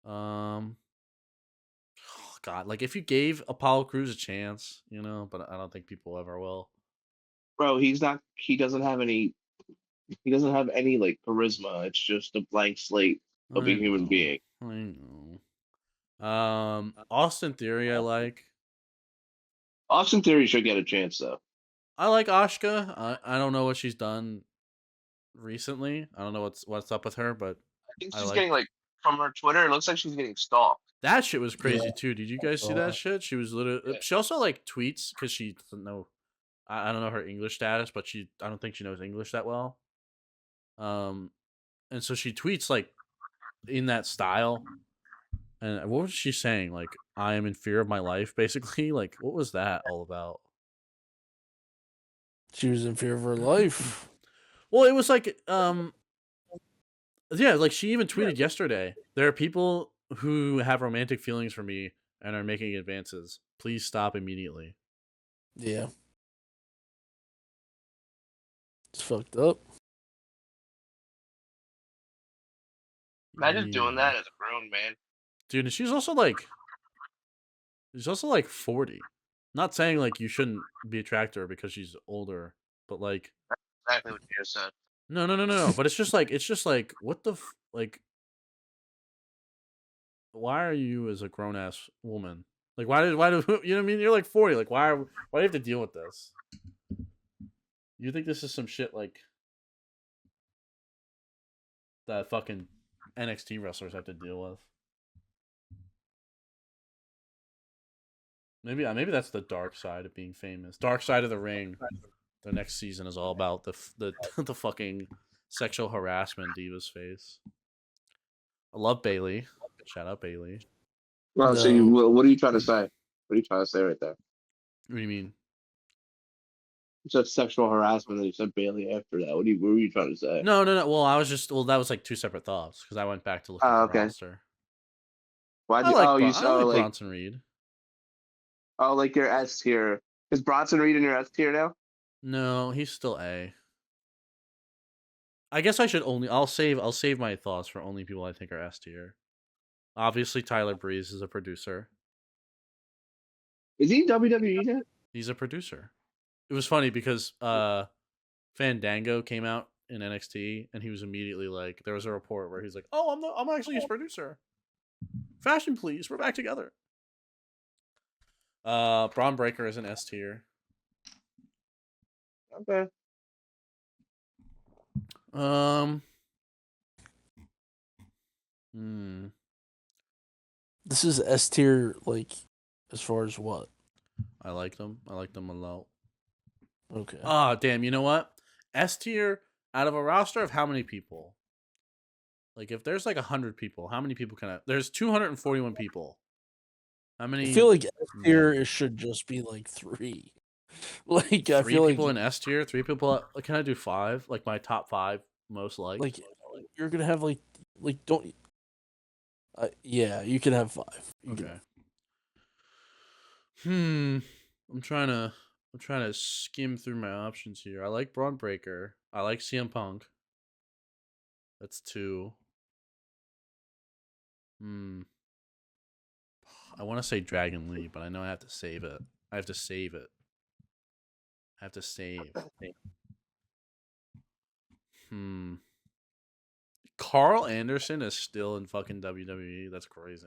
Oh God, like if you gave Apollo Crews a chance, but I don't think people ever will. Bro, he's not. He doesn't have any. He doesn't have any like charisma. It's just a blank slate of a human being. I know. Austin Theory, I like. Austin Theory should get a chance though. I like Asuka. I don't know what she's done recently. I don't know what's up with her, but I think she's getting like from her Twitter. It looks like she's getting stalked. That shit was crazy too. Did you guys see that shit? She was literally. Yeah. She also like tweets because she doesn't know. I don't know her English status, but I don't think she knows English that well. And so she tweets like in that style. And what was she saying? Like, I am in fear of my life, basically. Like, what was that all about? She was in fear of her life. Well, it was like, yeah, like she even tweeted yesterday. There are people who have romantic feelings for me and are making advances. Please stop immediately. Yeah. It's fucked up. Imagine doing that as a grown man. Dude, and she's also like 40. Not saying like you shouldn't be attracted to her because she's older, but like that's exactly what you just said. No. But it's just like what the like. Why are you as a grown ass woman? Like why do you know what I mean? You're like 40. Like why do you have to deal with this? You think this is some shit like that fucking NXT wrestlers have to deal with? Maybe that's the dark side of being famous. Dark side of the ring. The next season is all about the the fucking sexual harassment Divas face. I love Bailey. Shout out Bailey. Well, so what are you trying to say? What are you trying to say right there? What do you mean? You said sexual harassment, and you said Bailey after that. What were you trying to say? No. Well, that was like two separate thoughts because I went back to look at the roster. Why? I like Bronson Reed. Oh, like your S tier. Is Bronson Reed in your S tier now? No, he's still A. I guess I should I'll save my thoughts for only people I think are S tier. Obviously, Tyler Breeze is a producer. Is he WWE now? He's a producer. It was funny because Fandango came out in NXT and he was immediately like, there was a report where he's like, "Oh, I'm actually his producer. Fashion, please, we're back together." Braun Breaker is an S tier. Okay. This is S tier, like, as far as what? I like them. I like them a lot. Okay. Damn, you know what? S tier out of a roster of how many people? Like, if there's like 100 people, how many people there's 241 people. How many? I feel like S tier should just be like 3. Like, three I feel people like in S tier, 3 people. Can I do 5? Like my top 5 most liked. Like you're gonna have like don't. Yeah, you can have 5. Okay. I'm trying to skim through my options here. I like Braun Breaker. I like CM Punk. That's 2. I want to say Dragon Lee, but I know I have to save it. I have to save. Carl Anderson is still in fucking WWE. That's crazy.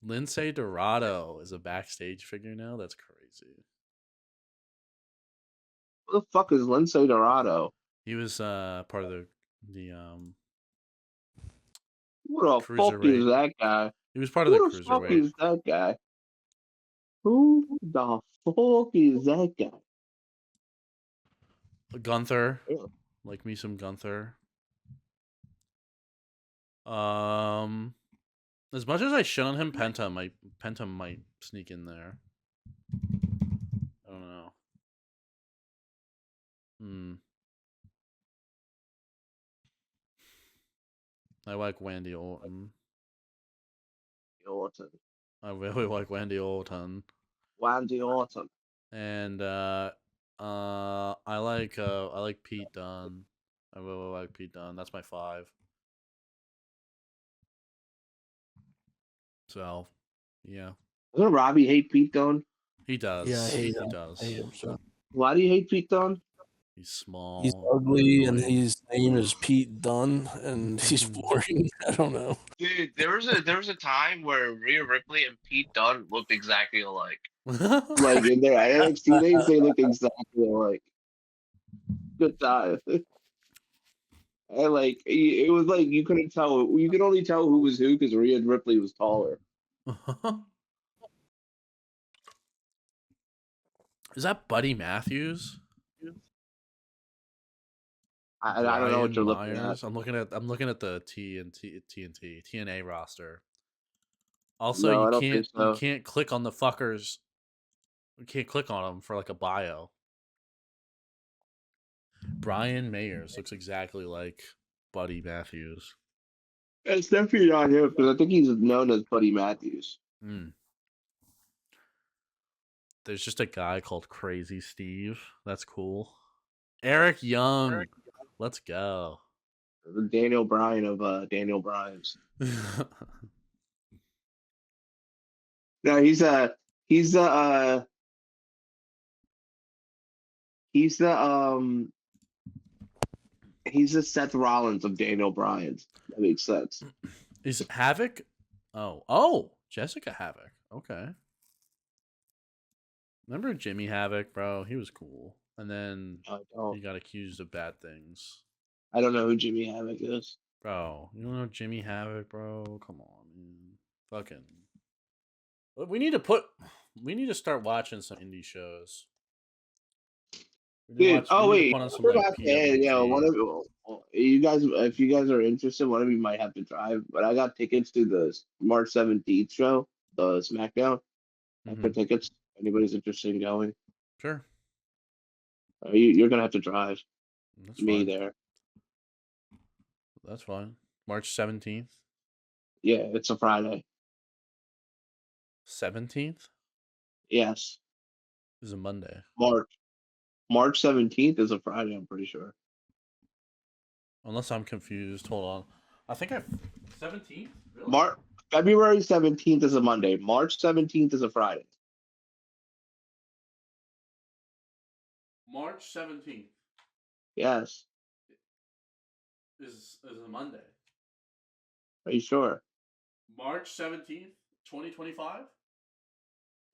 Lindsay Dorado is a backstage figure now. That's crazy. Who the fuck is Lindsay Dorado? He was part of the Who the fuck Cruiserweight. is that guy? He was part of the Who the fuck Cruiserweight. is that guy? Who the fuck is that guy? Gunther. Yeah. Like me some Gunther. As much as I shit on him, Penta might sneak in there. I don't know. I like Wendy Orton. I really like Wendy Orton. Wendy Orton. And I like Pete Dunne. I really like Pete Dunne. That's my 5. So, yeah. Doesn't Robbie hate Pete Dunne? He does. Yeah, I hate him. He does. I hate him so. Why do you hate Pete Dunne? He's small. He's ugly, and his name is Pete Dunne, and he's boring. I don't know. Dude, there was a time where Rhea Ripley and Pete Dunne looked exactly alike. Like in their NXT days, they looked exactly alike. Good time. And like it was like you couldn't tell. You could only tell who was who because Rhea Ripley was taller. Is that Buddy Matthews? I don't know what you're looking at. I'm looking at the TNA roster. Also, No, I you don't think so. you can't click on the fuckers. You can't click on them for like a bio. Brian Mayers looks exactly like Buddy Matthews. It's definitely not him because I think he's known as Buddy Matthews. There's just a guy called Crazy Steve. That's cool. Eric Young. Let's go. The Daniel Bryan of Daniel Bryan's. No, he's the Seth Rollins of Daniel Bryan's. That makes sense. Is Havoc? Oh, Jessica Havoc. Okay. Remember Jimmy Havoc, bro? He was cool. And then he got accused of bad things. I don't know who Jimmy Havoc is. Bro, you don't know Jimmy Havoc, bro? Come on, man. Fucking. We need to start watching some indie shows. Dude, wait. Yeah, one of you guys, if you guys are interested, one of you might have to drive. But I got tickets to the March 17th show, the SmackDown. For tickets, anybody's interested in going. Sure. You're gonna have to drive. That's me fine. there. That's fine. March 17th. Yeah, it's a Friday. 17th? Yes. Is a Monday. March 17th is a Friday, I'm pretty sure. Unless I'm confused. Hold on. I think 17th? Really? February 17th is a Monday. March 17th is a Friday. March 17th. Yes. Is a Monday. Are you sure? March 17th, 2025?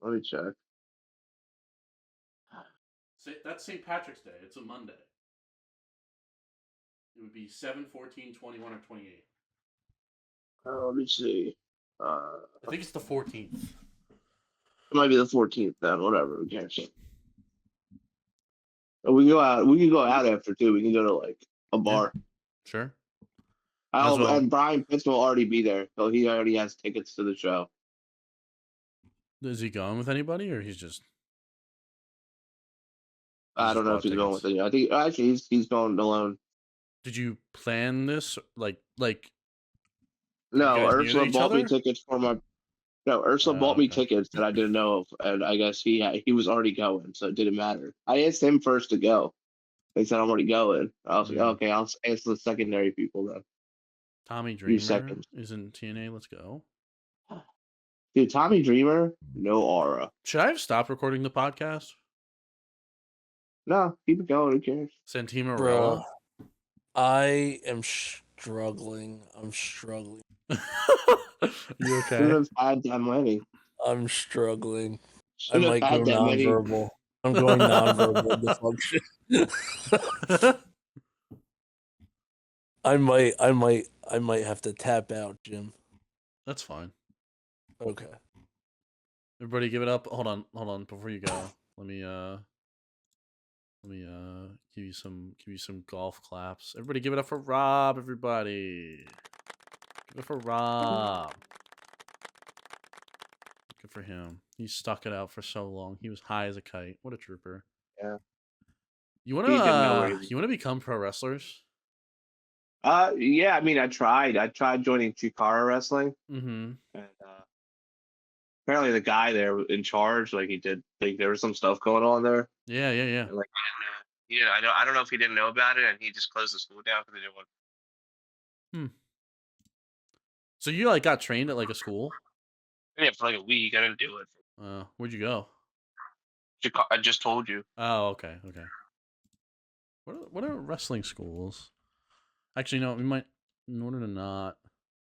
Let me check. That's St. Patrick's Day. It's a Monday. It would be 7/14, 21, or 28. Let me see. I think it's the 14th. It might be the 14th then. Whatever. We can't check. We can go out. We can go out after too. We can go to like a bar. Yeah. Sure. And Brian Pitts will already be there, so he already has tickets to the show. Is he going with anybody, or he's just? I don't know if he's going with it. I think actually he's going alone. Did you plan this? Like? No, Ursula bought me tickets for my. No, Ursula bought me Okay. tickets that I didn't know of, and I guess he was already going, so it didn't matter. I asked him first to go. They said I'm already going. I was like, Mm. okay, I'll ask the secondary people then. Tommy Few Dreamer seconds. is in TNA. Let's go. Dude, Tommy Dreamer, no aura. Should I have stopped recording the podcast? No, keep it going. Who cares? Santima Bro, Marella? I am struggling. I'm struggling. You okay? Shouldn't have had that many. I'm struggling. I Shouldn't might have go had that many. nonverbal. I'm going nonverbal dysfunction. I might have to tap out, Jim. That's fine. Okay. Everybody give it up. Hold on before you go. Let me give you some golf claps. Everybody give it up for Rob, everybody. Give it for Rob. Good for him. He stuck it out for so long. He was high as a kite. What a trooper. Yeah. You He didn't know where wanna he was. become pro wrestlers? Yeah, I mean, I tried joining Chikara Wrestling, Mm-hmm. and apparently the guy there in charge, like there was some stuff going on there. Yeah. And, like, I don't know if he didn't know about it, and he just closed the school down because they didn't want. So you like got trained at like a school? Yeah, for like a week, I didn't do it. Where'd you go? I just told you. Oh, okay. What are wrestling schools? Actually, no. We might, in order to not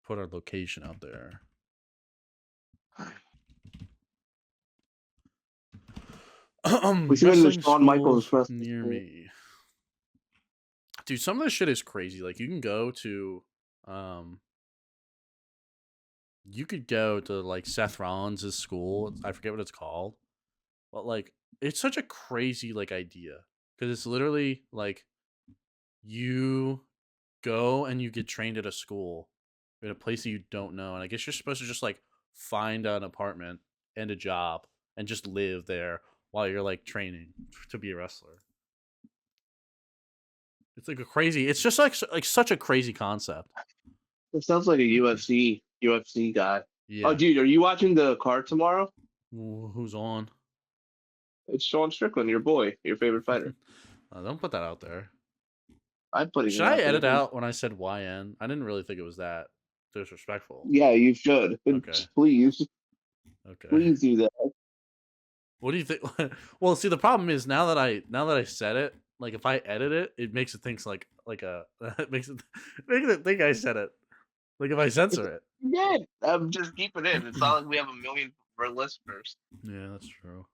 put our location out there. We should go to the Wrestling Shawn Michaels schools wrestling near school. me. Dude, some of this shit is crazy. Like you could go to like Seth Rollins' school. I forget what it's called. But like it's such a crazy like idea. Because it's literally like you go and you get trained at a school in a place that you don't know. And I guess you're supposed to just like find an apartment and a job and just live there while you're like training to be a wrestler. It's like it's just like such a crazy concept. It sounds like a UFC guy. Yeah. Oh, dude, are you watching the card tomorrow? Who's on? It's Sean Strickland, your boy, your favorite fighter. Don't put that out there. I'm putting Should it I out edit there. out when I said YN? I didn't really think it was that disrespectful. Yeah, you should. Okay. Please do that. What do you think? Well, see, the problem is now that I said it, like if I edit it, it makes it think it makes it think I said it. Like if I censor it. Yeah, just keep it in. It's not like we have a million listeners. Yeah, that's true.